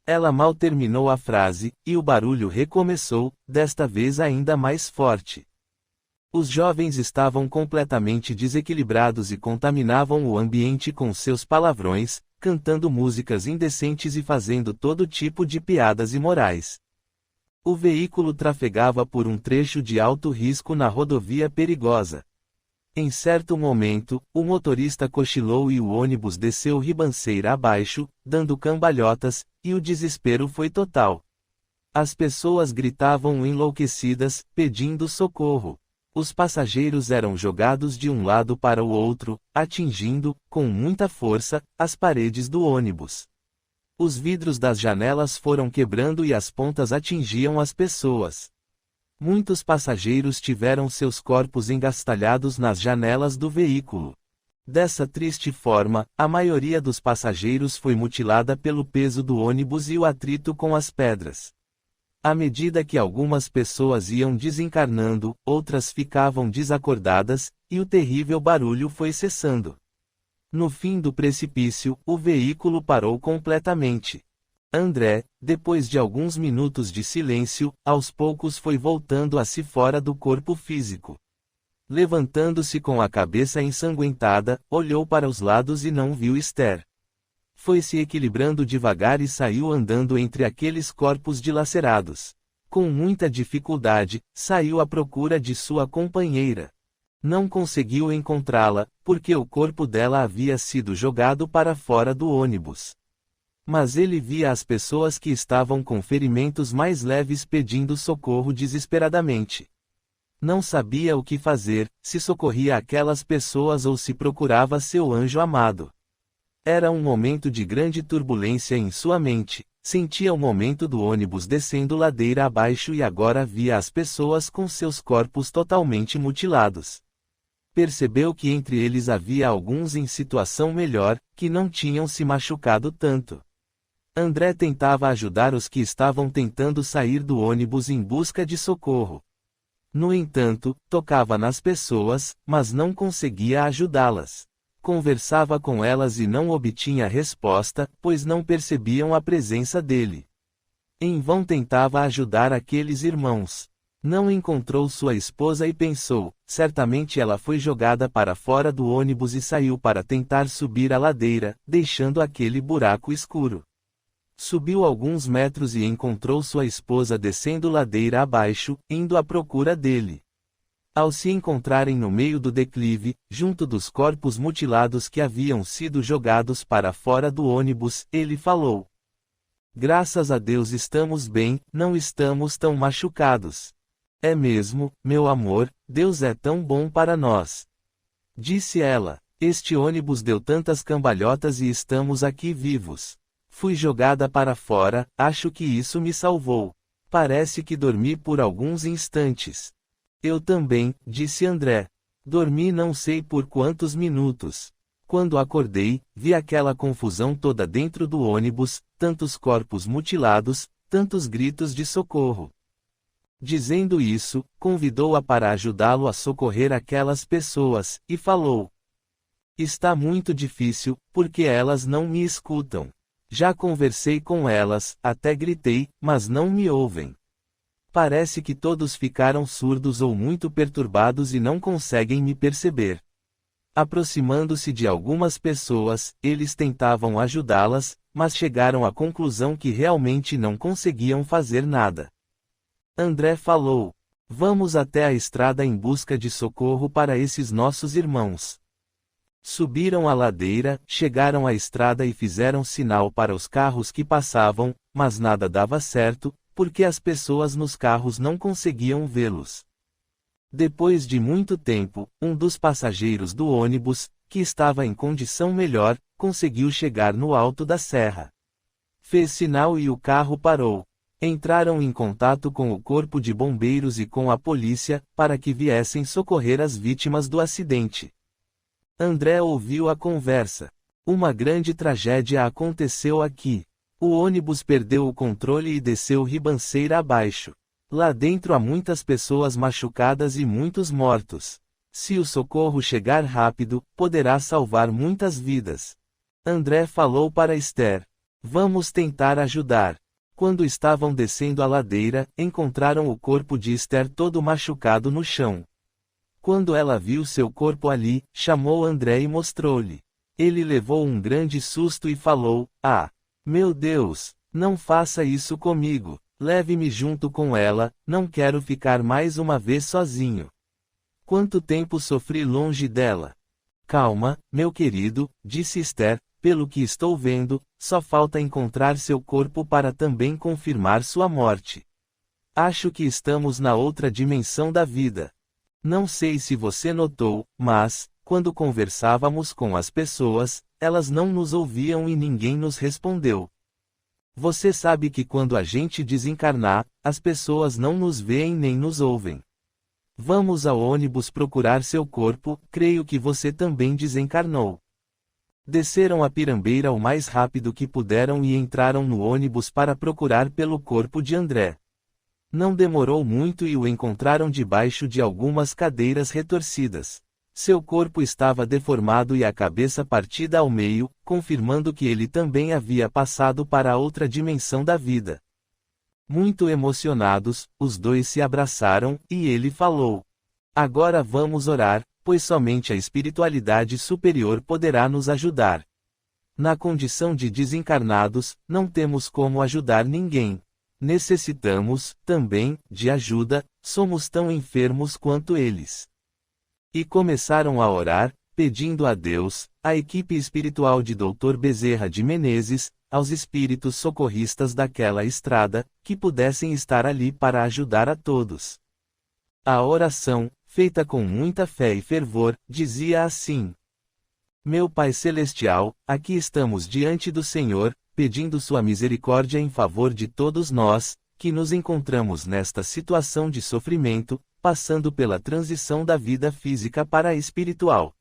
Ela mal terminou a frase, e o barulho recomeçou, desta vez ainda mais forte. Os jovens estavam completamente desequilibrados e contaminavam o ambiente com seus palavrões, cantando músicas indecentes e fazendo todo tipo de piadas imorais. O veículo trafegava por um trecho de alto risco na rodovia perigosa. Em certo momento, o motorista cochilou e o ônibus desceu ribanceira abaixo, dando cambalhotas, e o desespero foi total. As pessoas gritavam enlouquecidas, pedindo socorro. Os passageiros eram jogados de um lado para o outro, atingindo, com muita força, as paredes do ônibus. Os vidros das janelas foram quebrando e as pontas atingiam as pessoas. Muitos passageiros tiveram seus corpos engastalhados nas janelas do veículo. Dessa triste forma, a maioria dos passageiros foi mutilada pelo peso do ônibus e o atrito com as pedras. À medida que algumas pessoas iam desencarnando, outras ficavam desacordadas, e o terrível barulho foi cessando. No fim do precipício, o veículo parou completamente. André, depois de alguns minutos de silêncio, aos poucos foi voltando a si fora do corpo físico. Levantando-se com a cabeça ensanguentada, olhou para os lados e não viu Esther. Foi se equilibrando devagar e saiu andando entre aqueles corpos dilacerados. Com muita dificuldade, saiu à procura de sua companheira. Não conseguiu encontrá-la, porque o corpo dela havia sido jogado para fora do ônibus. Mas ele via as pessoas que estavam com ferimentos mais leves pedindo socorro desesperadamente. Não sabia o que fazer, se socorria aquelas pessoas ou se procurava seu anjo amado. Era um momento de grande turbulência em sua mente, sentia o momento do ônibus descendo ladeira abaixo e agora via as pessoas com seus corpos totalmente mutilados. Percebeu que entre eles havia alguns em situação melhor, que não tinham se machucado tanto. André tentava ajudar os que estavam tentando sair do ônibus em busca de socorro. No entanto, tocava nas pessoas, mas não conseguia ajudá-las. Conversava com elas e não obtinha resposta, pois não percebiam a presença dele. Em vão tentava ajudar aqueles irmãos. Não encontrou sua esposa e pensou, certamente ela foi jogada para fora do ônibus e saiu para tentar subir a ladeira, deixando aquele buraco escuro. Subiu alguns metros e encontrou sua esposa descendo ladeira abaixo, indo à procura dele. Ao se encontrarem no meio do declive, junto dos corpos mutilados que haviam sido jogados para fora do ônibus, ele falou: graças a Deus estamos bem, não estamos tão machucados. É mesmo, meu amor, Deus é tão bom para nós. Disse ela, este ônibus deu tantas cambalhotas e estamos aqui vivos. Fui jogada para fora, acho que isso me salvou. Parece que dormi por alguns instantes. Eu também, disse André. Dormi não sei por quantos minutos. Quando acordei, vi aquela confusão toda dentro do ônibus, tantos corpos mutilados, tantos gritos de socorro. Dizendo isso, convidou-a para ajudá-lo a socorrer aquelas pessoas, e falou: está muito difícil, porque elas não me escutam. Já conversei com elas, até gritei, mas não me ouvem. Parece que todos ficaram surdos ou muito perturbados e não conseguem me perceber. Aproximando-se de algumas pessoas, eles tentavam ajudá-las, mas chegaram à conclusão que realmente não conseguiam fazer nada. André falou: vamos até a estrada em busca de socorro para esses nossos irmãos. Subiram a ladeira, chegaram à estrada e fizeram sinal para os carros que passavam, mas nada dava certo, porque as pessoas nos carros não conseguiam vê-los. Depois de muito tempo, um dos passageiros do ônibus, que estava em condição melhor, conseguiu chegar no alto da serra. Fez sinal e o carro parou. Entraram em contato com o corpo de bombeiros e com a polícia, para que viessem socorrer as vítimas do acidente. André ouviu a conversa. Uma grande tragédia aconteceu aqui. O ônibus perdeu o controle e desceu ribanceira abaixo. Lá dentro há muitas pessoas machucadas e muitos mortos. Se o socorro chegar rápido, poderá salvar muitas vidas. André falou para Esther. Vamos tentar ajudar. Quando estavam descendo a ladeira, encontraram o corpo de Esther todo machucado no chão. Quando ela viu seu corpo ali, chamou André e mostrou-lhe. Ele levou um grande susto e falou: "Ah, meu Deus, não faça isso comigo. Leve-me junto com ela, não quero ficar mais uma vez sozinho. Quanto tempo sofri longe dela." "Calma, meu querido", disse Esther, "pelo que estou vendo, só falta encontrar seu corpo para também confirmar sua morte. Acho que estamos na outra dimensão da vida. Não sei se você notou, mas, quando conversávamos com as pessoas, elas não nos ouviam e ninguém nos respondeu. Você sabe que quando a gente desencarnar, as pessoas não nos veem nem nos ouvem. Vamos ao ônibus procurar seu corpo, creio que você também desencarnou." Desceram a Pirambeira o mais rápido que puderam e entraram no ônibus para procurar pelo corpo de André. Não demorou muito e o encontraram debaixo de algumas cadeiras retorcidas. Seu corpo estava deformado e a cabeça partida ao meio, confirmando que ele também havia passado para a outra dimensão da vida. Muito emocionados, os dois se abraçaram, e ele falou: "Agora vamos orar, pois somente a espiritualidade superior poderá nos ajudar. Na condição de desencarnados, não temos como ajudar ninguém. Necessitamos, também, de ajuda, somos tão enfermos quanto eles." E começaram a orar, pedindo a Deus, à equipe espiritual de Dr. Bezerra de Menezes, aos espíritos socorristas daquela estrada, que pudessem estar ali para ajudar a todos. A oração, feita com muita fé e fervor, dizia assim: "Meu Pai Celestial, aqui estamos diante do Senhor, pedindo sua misericórdia em favor de todos nós, que nos encontramos nesta situação de sofrimento, passando pela transição da vida física para a espiritual.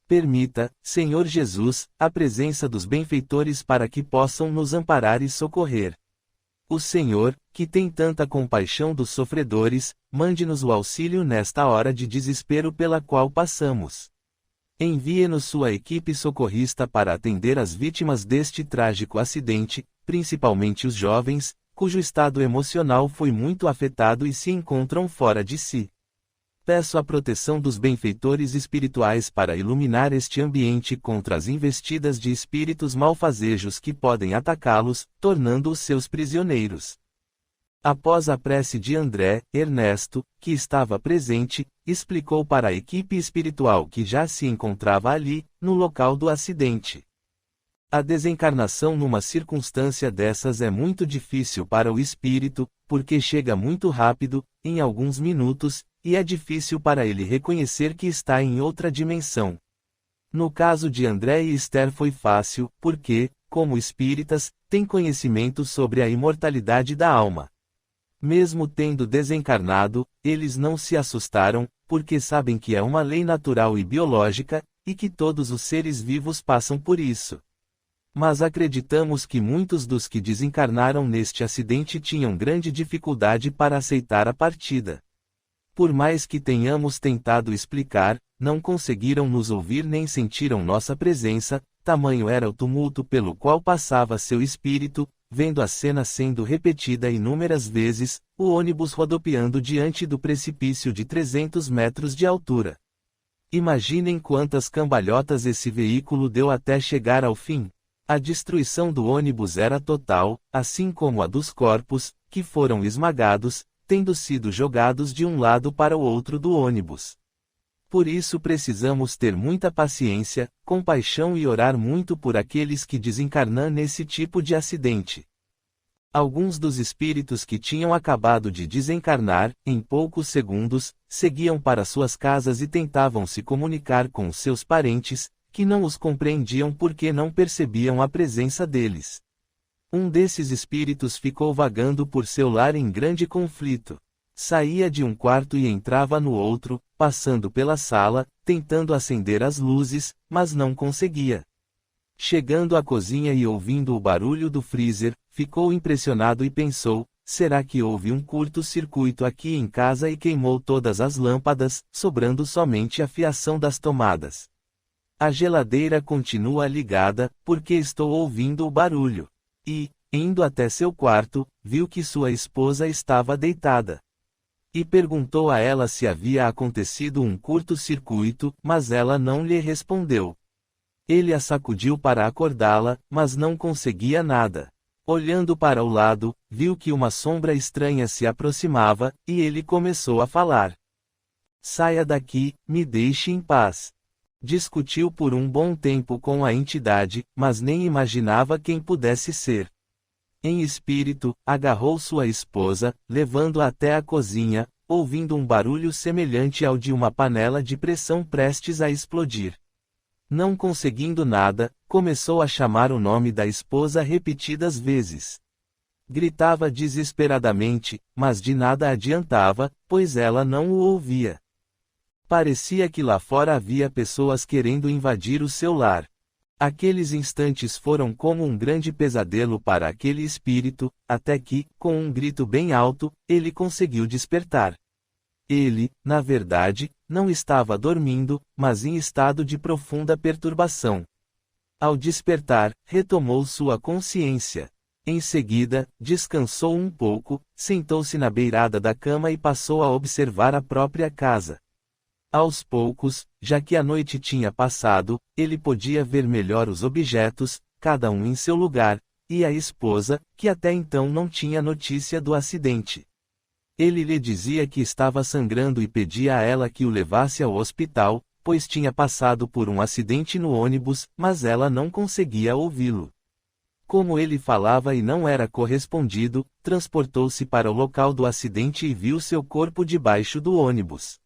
Permita, Senhor Jesus, a presença dos benfeitores para que possam nos amparar e socorrer. O Senhor, que tem tanta compaixão dos sofredores, mande-nos o auxílio nesta hora de desespero pela qual passamos. Envie-nos sua equipe socorrista para atender as vítimas deste trágico acidente, principalmente os jovens, cujo estado emocional foi muito afetado e se encontram fora de si. Peço a proteção dos benfeitores espirituais para iluminar este ambiente contra as investidas de espíritos malfazejos que podem atacá-los, tornando-os seus prisioneiros." Após a prece de André, Ernesto, que estava presente, explicou para a equipe espiritual que já se encontrava ali, no local do acidente. A desencarnação numa circunstância dessas é muito difícil para o espírito, porque chega muito rápido, em alguns minutos, e é difícil para ele reconhecer que está em outra dimensão. No caso de André e Esther foi fácil, porque, como espíritas, têm conhecimento sobre a imortalidade da alma. Mesmo tendo desencarnado, eles não se assustaram, porque sabem que é uma lei natural e biológica, e que todos os seres vivos passam por isso. Mas acreditamos que muitos dos que desencarnaram neste acidente tinham grande dificuldade para aceitar a partida. Por mais que tenhamos tentado explicar, não conseguiram nos ouvir nem sentiram nossa presença, tamanho era o tumulto pelo qual passava seu espírito, vendo a cena sendo repetida inúmeras vezes, o ônibus rodopiando diante do precipício de 300 metros de altura. Imaginem quantas cambalhotas esse veículo deu até chegar ao fim. A destruição do ônibus era total, assim como a dos corpos, que foram esmagados, tendo sido jogados de um lado para o outro do ônibus. Por isso precisamos ter muita paciência, compaixão e orar muito por aqueles que desencarnam nesse tipo de acidente. Alguns dos espíritos que tinham acabado de desencarnar, em poucos segundos, seguiam para suas casas e tentavam se comunicar com seus parentes, que não os compreendiam porque não percebiam a presença deles. Um desses espíritos ficou vagando por seu lar em grande conflito. Saía de um quarto e entrava no outro, passando pela sala, tentando acender as luzes, mas não conseguia. Chegando à cozinha e ouvindo o barulho do freezer, ficou impressionado e pensou: será que houve um curto-circuito aqui em casa e queimou todas as lâmpadas, sobrando somente a fiação das tomadas? A geladeira continua ligada, porque estou ouvindo o barulho. E, indo até seu quarto, viu que sua esposa estava deitada. E perguntou a ela se havia acontecido um curto-circuito, mas ela não lhe respondeu. Ele a sacudiu para acordá-la, mas não conseguia nada. Olhando para o lado, viu que uma sombra estranha se aproximava, e ele começou a falar. Saia daqui, me deixe em paz. Discutiu por um bom tempo com a entidade, mas nem imaginava quem pudesse ser. Em espírito, agarrou sua esposa, levando-a até a cozinha, ouvindo um barulho semelhante ao de uma panela de pressão prestes a explodir. Não conseguindo nada, começou a chamar o nome da esposa repetidas vezes. Gritava desesperadamente, mas de nada adiantava, pois ela não o ouvia. Parecia que lá fora havia pessoas querendo invadir o seu lar. Aqueles instantes foram como um grande pesadelo para aquele espírito, até que, com um grito bem alto, ele conseguiu despertar. Ele, na verdade, não estava dormindo, mas em estado de profunda perturbação. Ao despertar, retomou sua consciência. Em seguida, descansou um pouco, sentou-se na beirada da cama e passou a observar a própria casa. Aos poucos, já que a noite tinha passado, ele podia ver melhor os objetos, cada um em seu lugar, e a esposa, que até então não tinha notícia do acidente. Ele lhe dizia que estava sangrando e pedia a ela que o levasse ao hospital, pois tinha passado por um acidente no ônibus, mas ela não conseguia ouvi-lo. Como ele falava e não era correspondido, transportou-se para o local do acidente e viu seu corpo debaixo do ônibus.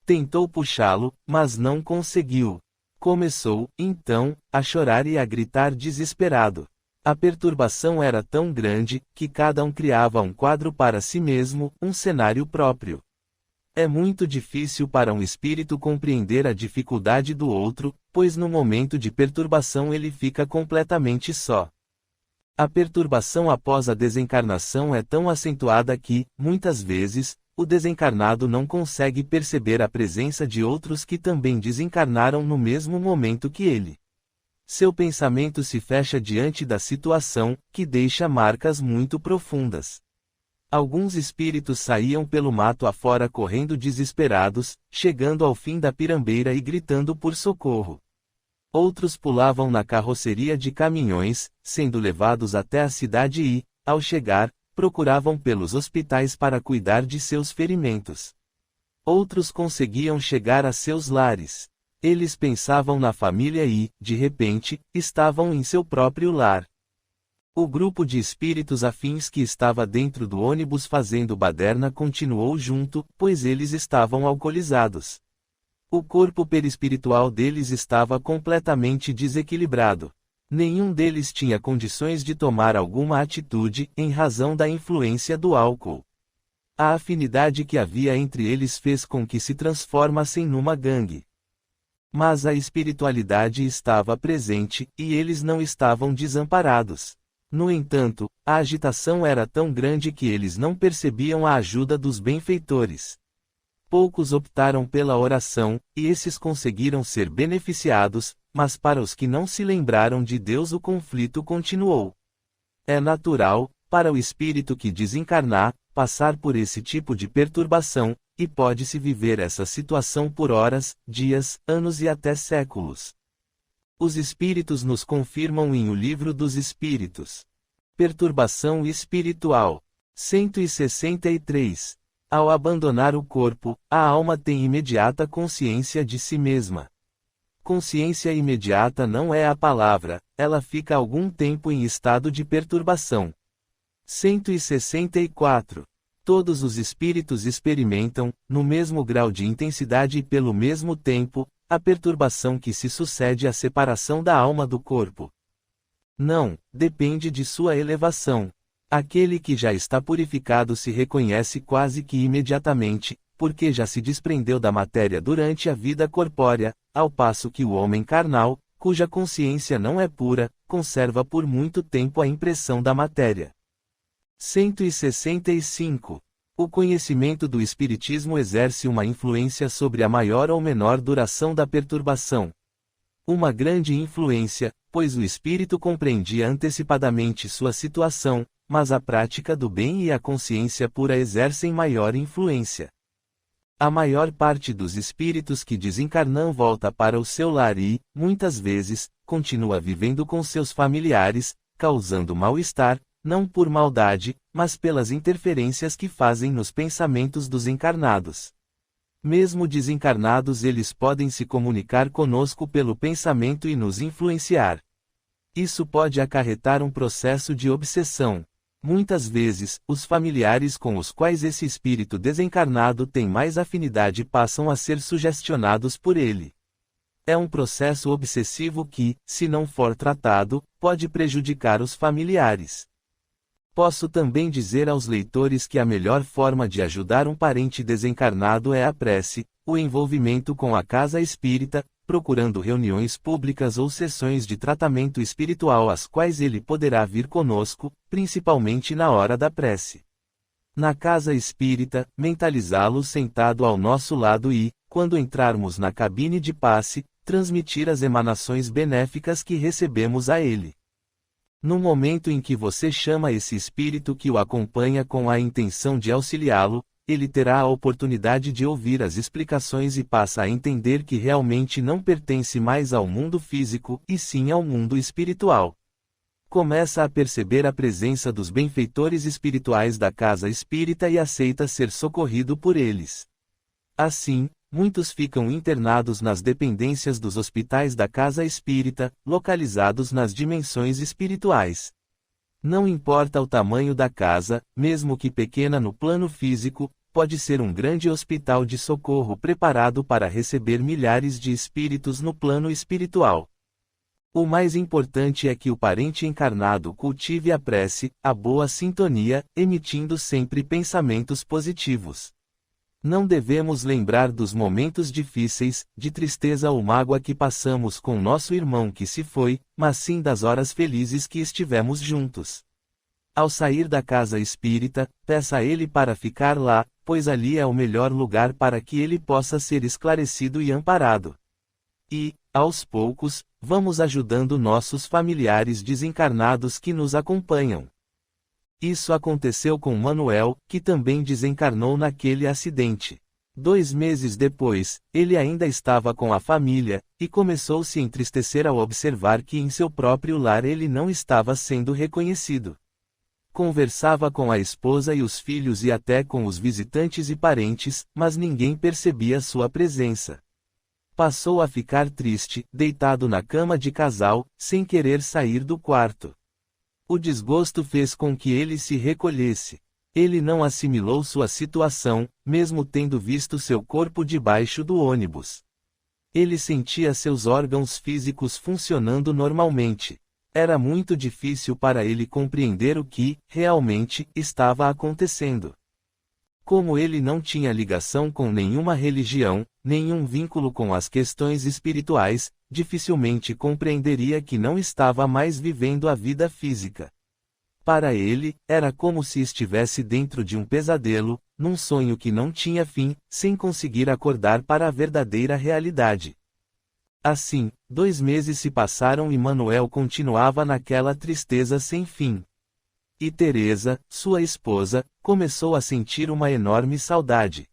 Tentou puxá-lo, mas não conseguiu. Começou, então, a chorar e a gritar desesperado. A perturbação era tão grande, que cada um criava um quadro para si mesmo, um cenário próprio. É muito difícil para um espírito compreender a dificuldade do outro, pois no momento de perturbação ele fica completamente só. A perturbação após a desencarnação é tão acentuada que, muitas vezes, o desencarnado não consegue perceber a presença de outros que também desencarnaram no mesmo momento que ele. Seu pensamento se fecha diante da situação, que deixa marcas muito profundas. Alguns espíritos saíam pelo mato afora correndo desesperados, chegando ao fim da pirambeira e gritando por socorro. Outros pulavam na carroceria de caminhões, sendo levados até a cidade e, ao chegar, procuravam pelos hospitais para cuidar de seus ferimentos. Outros conseguiam chegar a seus lares. Eles pensavam na família e, de repente, estavam em seu próprio lar. O grupo de espíritos afins que estava dentro do ônibus fazendo baderna continuou junto, pois eles estavam alcoolizados. O corpo perispiritual deles estava completamente desequilibrado. Nenhum deles tinha condições de tomar alguma atitude, em razão da influência do álcool. A afinidade que havia entre eles fez com que se transformassem numa gangue. Mas a espiritualidade estava presente, e eles não estavam desamparados. No entanto, a agitação era tão grande que eles não percebiam a ajuda dos benfeitores. Poucos optaram pela oração, e esses conseguiram ser beneficiados, mas para os que não se lembraram de Deus o conflito continuou. É natural, para o espírito que desencarnar, passar por esse tipo de perturbação, e pode-se viver essa situação por horas, dias, anos e até séculos. Os espíritos nos confirmam em O Livro dos Espíritos. Perturbação espiritual. 163. Ao abandonar o corpo, a alma tem imediata consciência de si mesma. Consciência imediata não é a palavra, ela fica algum tempo em estado de perturbação. 164. Todos os espíritos experimentam, no mesmo grau de intensidade e pelo mesmo tempo, a perturbação que se sucede à separação da alma do corpo. Não, depende de sua elevação. Aquele que já está purificado se reconhece quase que imediatamente, porque já se desprendeu da matéria durante a vida corpórea, ao passo que o homem carnal, cuja consciência não é pura, conserva por muito tempo a impressão da matéria. 165. O conhecimento do Espiritismo exerce uma influência sobre a maior ou menor duração da perturbação. Uma grande influência, pois o espírito compreendia antecipadamente sua situação, mas a prática do bem e a consciência pura exercem maior influência. A maior parte dos espíritos que desencarnam volta para o seu lar e, muitas vezes, continua vivendo com seus familiares, causando mal-estar, não por maldade, mas pelas interferências que fazem nos pensamentos dos encarnados. Mesmo desencarnados, eles podem se comunicar conosco pelo pensamento e nos influenciar. Isso pode acarretar um processo de obsessão. Muitas vezes, os familiares com os quais esse espírito desencarnado tem mais afinidade passam a ser sugestionados por ele. É um processo obsessivo que, se não for tratado, pode prejudicar os familiares. Posso também dizer aos leitores que a melhor forma de ajudar um parente desencarnado é a prece, o envolvimento com a casa espírita, procurando reuniões públicas ou sessões de tratamento espiritual às quais ele poderá vir conosco, principalmente na hora da prece. Na casa espírita, mentalizá-lo sentado ao nosso lado e, quando entrarmos na cabine de passe, transmitir as emanações benéficas que recebemos a ele. No momento em que você chama esse espírito que o acompanha com a intenção de auxiliá-lo, ele terá a oportunidade de ouvir as explicações e passa a entender que realmente não pertence mais ao mundo físico, e sim ao mundo espiritual. Começa a perceber a presença dos benfeitores espirituais da casa espírita e aceita ser socorrido por eles. Assim, muitos ficam internados nas dependências dos hospitais da casa espírita, localizados nas dimensões espirituais. Não importa o tamanho da casa, mesmo que pequena no plano físico, pode ser um grande hospital de socorro preparado para receber milhares de espíritos no plano espiritual. O mais importante é que o parente encarnado cultive a prece, a boa sintonia, emitindo sempre pensamentos positivos. Não devemos lembrar dos momentos difíceis, de tristeza ou mágoa que passamos com nosso irmão que se foi, mas sim das horas felizes que estivemos juntos. Ao sair da casa espírita, peça a ele para ficar lá, pois ali é o melhor lugar para que ele possa ser esclarecido e amparado. E, aos poucos, vamos ajudando nossos familiares desencarnados que nos acompanham. Isso aconteceu com Manuel, que também desencarnou naquele acidente. 2 meses depois, ele ainda estava com a família, e começou a se entristecer ao observar que em seu próprio lar ele não estava sendo reconhecido. Conversava com a esposa e os filhos e até com os visitantes e parentes, mas ninguém percebia sua presença. Passou a ficar triste, deitado na cama de casal, sem querer sair do quarto. O desgosto fez com que ele se recolhesse. Ele não assimilou sua situação, mesmo tendo visto seu corpo debaixo do ônibus. Ele sentia seus órgãos físicos funcionando normalmente. Era muito difícil para ele compreender o que, realmente, estava acontecendo. Como ele não tinha ligação com nenhuma religião, nenhum vínculo com as questões espirituais, dificilmente compreenderia que não estava mais vivendo a vida física. Para ele, era como se estivesse dentro de um pesadelo, num sonho que não tinha fim, sem conseguir acordar para a verdadeira realidade. Assim, 2 meses se passaram e Manuel continuava naquela tristeza sem fim. E Teresa, sua esposa, começou a sentir uma enorme saudade.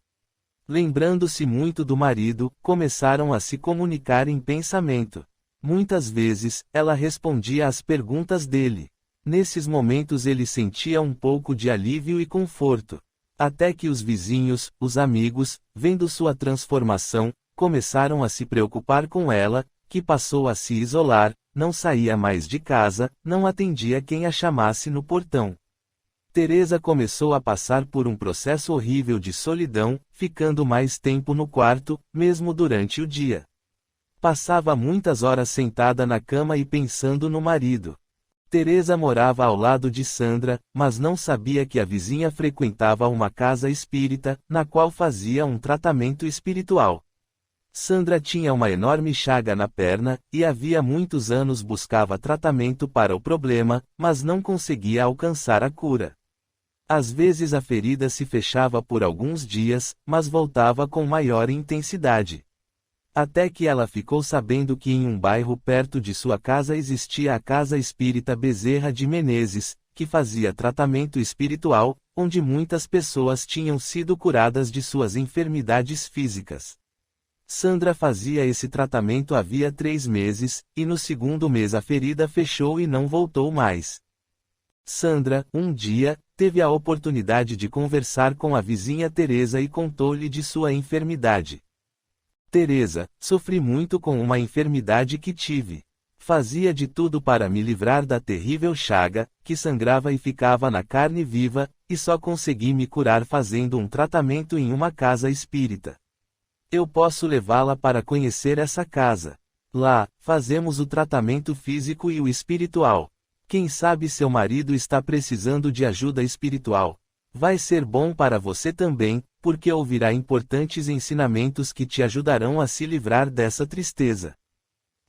Lembrando-se muito do marido, começaram a se comunicar em pensamento. Muitas vezes, ela respondia às perguntas dele. Nesses momentos ele sentia um pouco de alívio e conforto. Até que os vizinhos, os amigos, vendo sua transformação, começaram a se preocupar com ela, que passou a se isolar, não saía mais de casa, não atendia quem a chamasse no portão. Teresa começou a passar por um processo horrível de solidão, ficando mais tempo no quarto, mesmo durante o dia. Passava muitas horas sentada na cama e pensando no marido. Teresa morava ao lado de Sandra, mas não sabia que a vizinha frequentava uma casa espírita, na qual fazia um tratamento espiritual. Sandra tinha uma enorme chaga na perna, e havia muitos anos buscava tratamento para o problema, mas não conseguia alcançar a cura. Às vezes a ferida se fechava por alguns dias, mas voltava com maior intensidade. Até que ela ficou sabendo que em um bairro perto de sua casa existia a Casa Espírita Bezerra de Menezes, que fazia tratamento espiritual, onde muitas pessoas tinham sido curadas de suas enfermidades físicas. Sandra fazia esse tratamento havia 3 meses, e no segundo mês a ferida fechou e não voltou mais. Sandra, um dia, teve a oportunidade de conversar com a vizinha Teresa e contou-lhe de sua enfermidade. Teresa, sofri muito com uma enfermidade que tive. Fazia de tudo para me livrar da terrível chaga, que sangrava e ficava na carne viva, e só consegui me curar fazendo um tratamento em uma casa espírita. Eu posso levá-la para conhecer essa casa. Lá, fazemos o tratamento físico e o espiritual. Quem sabe seu marido está precisando de ajuda espiritual. Vai ser bom para você também, porque ouvirá importantes ensinamentos que te ajudarão a se livrar dessa tristeza.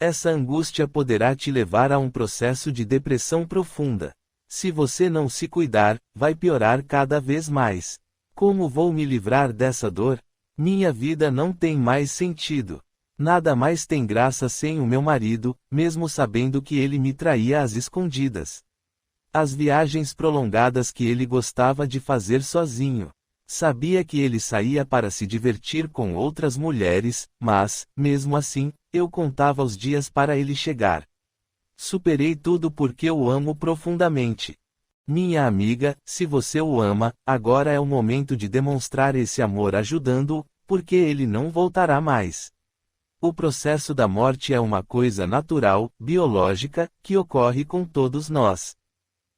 Essa angústia poderá te levar a um processo de depressão profunda. Se você não se cuidar, vai piorar cada vez mais. Como vou me livrar dessa dor? Minha vida não tem mais sentido. Nada mais tem graça sem o meu marido, mesmo sabendo que ele me traía às escondidas. As viagens prolongadas que ele gostava de fazer sozinho. Sabia que ele saía para se divertir com outras mulheres, mas, mesmo assim, eu contava os dias para ele chegar. Superei tudo porque o amo profundamente. Minha amiga, se você o ama, agora é o momento de demonstrar esse amor ajudando-o, porque ele não voltará mais. O processo da morte é uma coisa natural, biológica, que ocorre com todos nós.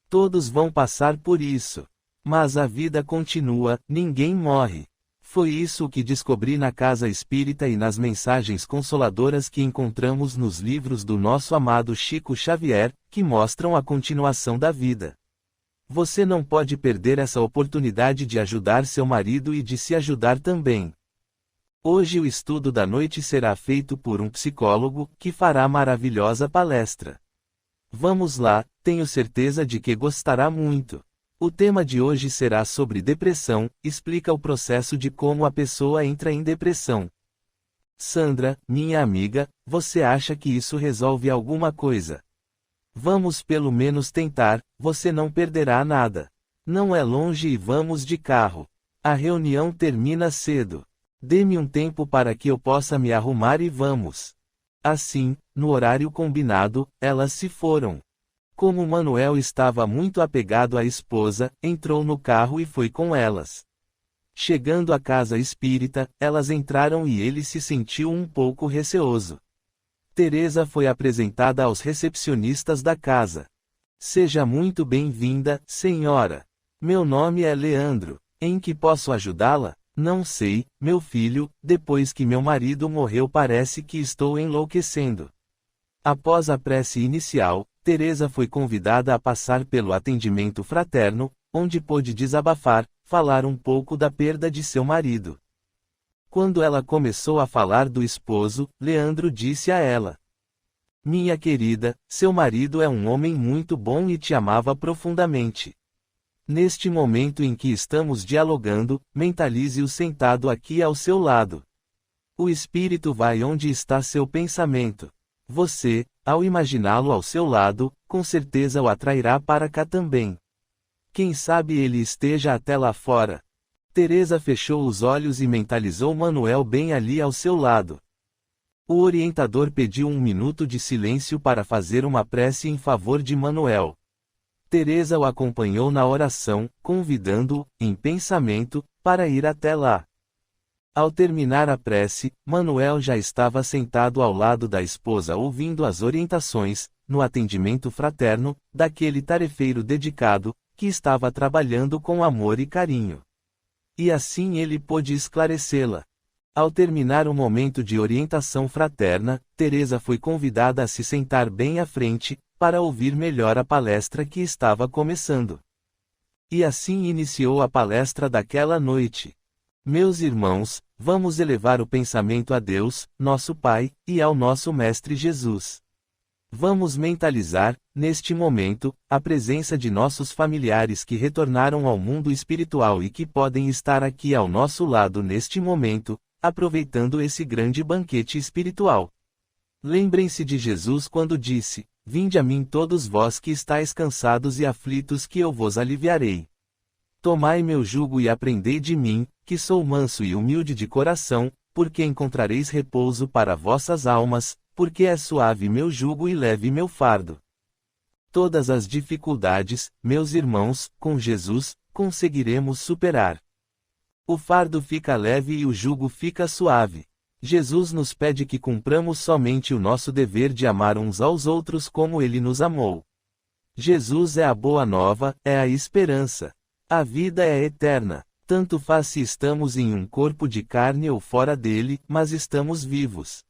Todos vão passar por isso. Mas a vida continua, ninguém morre. Foi isso o que descobri na casa espírita e nas mensagens consoladoras que encontramos nos livros do nosso amado Chico Xavier, que mostram a continuação da vida. Você não pode perder essa oportunidade de ajudar seu marido e de se ajudar também. Hoje o estudo da noite será feito por um psicólogo, que fará maravilhosa palestra. Vamos lá, tenho certeza de que gostará muito. O tema de hoje será sobre depressão, explica o processo de como a pessoa entra em depressão. Sandra, minha amiga, você acha que isso resolve alguma coisa? Vamos pelo menos tentar, você não perderá nada. Não é longe e vamos de carro. A reunião termina cedo. Dê-me um tempo para que eu possa me arrumar e vamos. Assim, no horário combinado, elas se foram. Como Manuel estava muito apegado à esposa, entrou no carro e foi com elas. Chegando à casa espírita, elas entraram e ele se sentiu um pouco receoso. Teresa foi apresentada aos recepcionistas da casa. Seja muito bem-vinda, senhora. Meu nome é Leandro. Em que posso ajudá-la? Não sei, meu filho, depois que meu marido morreu parece que estou enlouquecendo. Após a prece inicial, Teresa foi convidada a passar pelo atendimento fraterno, onde pôde desabafar, falar um pouco da perda de seu marido. Quando ela começou a falar do esposo, Leandro disse a ela: Minha querida, seu marido é um homem muito bom e te amava profundamente. Neste momento em que estamos dialogando, mentalize-o sentado aqui ao seu lado. O espírito vai onde está seu pensamento. Você, ao imaginá-lo ao seu lado, com certeza o atrairá para cá também. Quem sabe ele esteja até lá fora. Teresa fechou os olhos e mentalizou Manuel bem ali ao seu lado. O orientador pediu 1 minuto de silêncio para fazer uma prece em favor de Manuel. Teresa o acompanhou na oração, convidando-o, em pensamento, para ir até lá. Ao terminar a prece, Manuel já estava sentado ao lado da esposa ouvindo as orientações, no atendimento fraterno, daquele tarefeiro dedicado, que estava trabalhando com amor e carinho. E assim ele pôde esclarecê-la. Ao terminar o momento de orientação fraterna, Teresa foi convidada a se sentar bem à frente, para ouvir melhor a palestra que estava começando. E assim iniciou a palestra daquela noite. Meus irmãos, vamos elevar o pensamento a Deus, nosso Pai, e ao nosso Mestre Jesus. Vamos mentalizar, neste momento, a presença de nossos familiares que retornaram ao mundo espiritual e que podem estar aqui ao nosso lado neste momento, aproveitando esse grande banquete espiritual. Lembrem-se de Jesus quando disse: "Vinde a mim todos vós que estáis cansados e aflitos que eu vos aliviarei. Tomai meu jugo e aprendei de mim, que sou manso e humilde de coração, porque encontrareis repouso para vossas almas, porque é suave meu jugo e leve meu fardo." Todas as dificuldades, meus irmãos, com Jesus, conseguiremos superar. O fardo fica leve e o jugo fica suave. Jesus nos pede que cumpramos somente o nosso dever de amar uns aos outros como Ele nos amou. Jesus é a boa nova, é a esperança. A vida é eterna. Tanto faz se estamos em um corpo de carne ou fora dele, mas estamos vivos.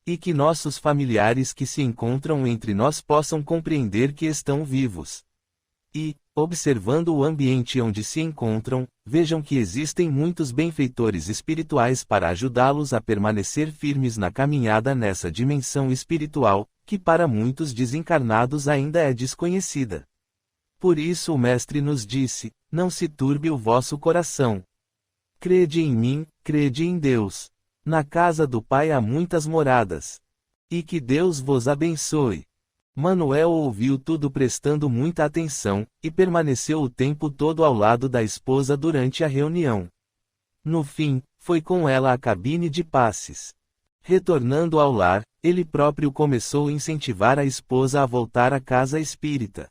E que nossos familiares que se encontram entre nós possam compreender que estão vivos. E, observando o ambiente onde se encontram, vejam que existem muitos benfeitores espirituais para ajudá-los a permanecer firmes na caminhada nessa dimensão espiritual, que para muitos desencarnados ainda é desconhecida. Por isso o Mestre nos disse: "Não se turbe o vosso coração. Crede em mim, crede em Deus. Na casa do Pai há muitas moradas. E que Deus vos abençoe." Manuel ouviu tudo prestando muita atenção, e permaneceu o tempo todo ao lado da esposa durante a reunião. No fim, foi com ela à cabine de passes. Retornando ao lar, ele próprio começou a incentivar a esposa a voltar à casa espírita.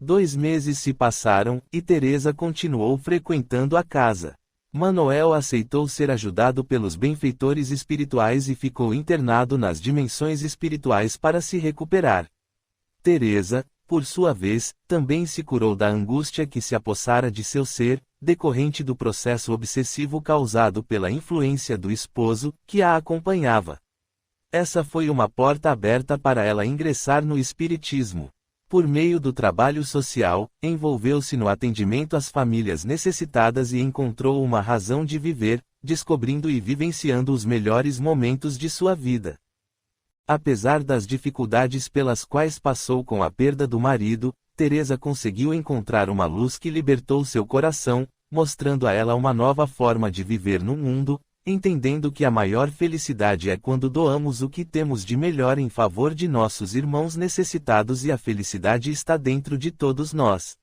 2 meses se passaram, e Teresa continuou frequentando a casa. Manuel aceitou ser ajudado pelos benfeitores espirituais e ficou internado nas dimensões espirituais para se recuperar. Teresa, por sua vez, também se curou da angústia que se apossara de seu ser, decorrente do processo obsessivo causado pela influência do esposo, que a acompanhava. Essa foi uma porta aberta para ela ingressar no espiritismo. Por meio do trabalho social, envolveu-se no atendimento às famílias necessitadas e encontrou uma razão de viver, descobrindo e vivenciando os melhores momentos de sua vida. Apesar das dificuldades pelas quais passou com a perda do marido, Teresa conseguiu encontrar uma luz que libertou seu coração, mostrando a ela uma nova forma de viver no mundo, entendendo que a maior felicidade é quando doamos o que temos de melhor em favor de nossos irmãos necessitados e a felicidade está dentro de todos nós.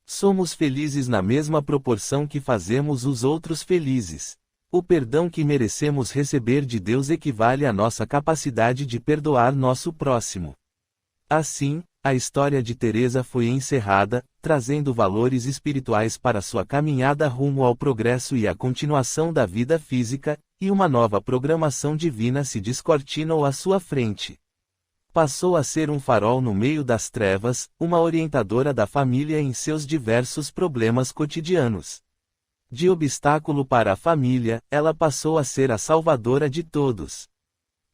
Somos felizes na mesma proporção que fazemos os outros felizes. O perdão que merecemos receber de Deus equivale à nossa capacidade de perdoar nosso próximo. Assim, a história de Teresa foi encerrada, trazendo valores espirituais para sua caminhada rumo ao progresso e à continuação da vida física, e uma nova programação divina se descortinou à sua frente. Passou a ser um farol no meio das trevas, uma orientadora da família em seus diversos problemas cotidianos. De obstáculo para a família, ela passou a ser a salvadora de todos.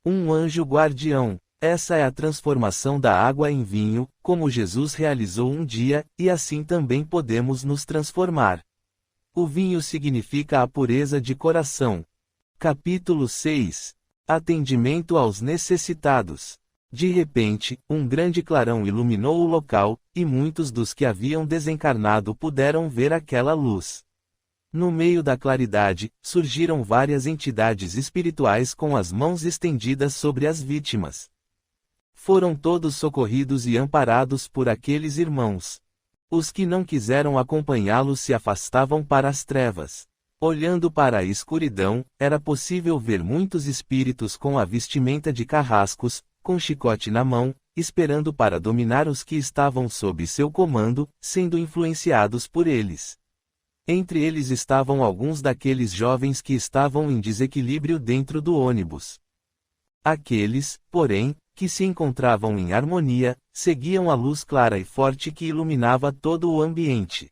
Um anjo guardião. Essa é a transformação da água em vinho, como Jesus realizou um dia, e assim também podemos nos transformar. O vinho significa a pureza de coração. Capítulo 6. Atendimento aos necessitados. De repente, um grande clarão iluminou o local, e muitos dos que haviam desencarnado puderam ver aquela luz. No meio da claridade, surgiram várias entidades espirituais com as mãos estendidas sobre as vítimas. Foram todos socorridos e amparados por aqueles irmãos. Os que não quiseram acompanhá-los se afastavam para as trevas. Olhando para a escuridão, era possível ver muitos espíritos com a vestimenta de carrascos, com chicote na mão, esperando para dominar os que estavam sob seu comando, sendo influenciados por eles. Entre eles estavam alguns daqueles jovens que estavam em desequilíbrio dentro do ônibus. Aqueles, porém, que se encontravam em harmonia, seguiam a luz clara e forte que iluminava todo o ambiente.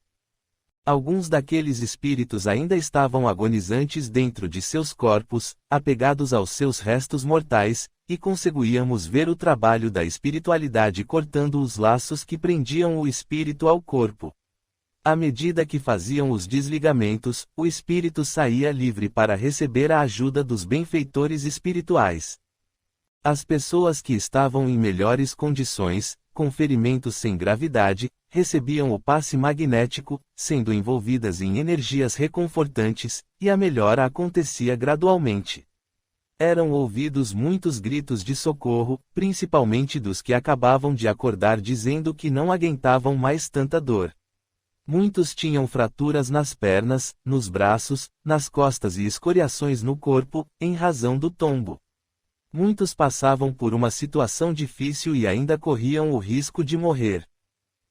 Alguns daqueles espíritos ainda estavam agonizantes dentro de seus corpos, apegados aos seus restos mortais, e conseguíamos ver o trabalho da espiritualidade cortando os laços que prendiam o espírito ao corpo. À medida que faziam os desligamentos, o espírito saía livre para receber a ajuda dos benfeitores espirituais. As pessoas que estavam em melhores condições, com ferimentos sem gravidade, recebiam o passe magnético, sendo envolvidas em energias reconfortantes, e a melhora acontecia gradualmente. Eram ouvidos muitos gritos de socorro, principalmente dos que acabavam de acordar dizendo que não aguentavam mais tanta dor. Muitos tinham fraturas nas pernas, nos braços, nas costas e escoriações no corpo, em razão do tombo. Muitos passavam por uma situação difícil e ainda corriam o risco de morrer.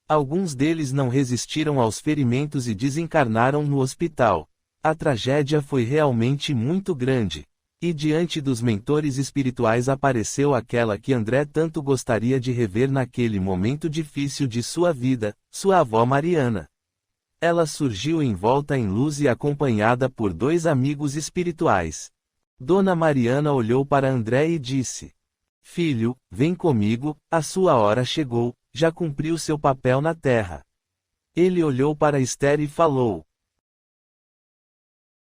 Alguns deles não resistiram aos ferimentos e desencarnaram no hospital. A tragédia foi realmente muito grande. E diante dos mentores espirituais apareceu aquela que André tanto gostaria de rever naquele momento difícil de sua vida, sua avó Mariana. Ela surgiu envolta em luz e acompanhada por 2 amigos espirituais. Dona Mariana olhou para André e disse: "Filho, vem comigo, a sua hora chegou, já cumpriu seu papel na terra." Ele olhou para Esther e falou: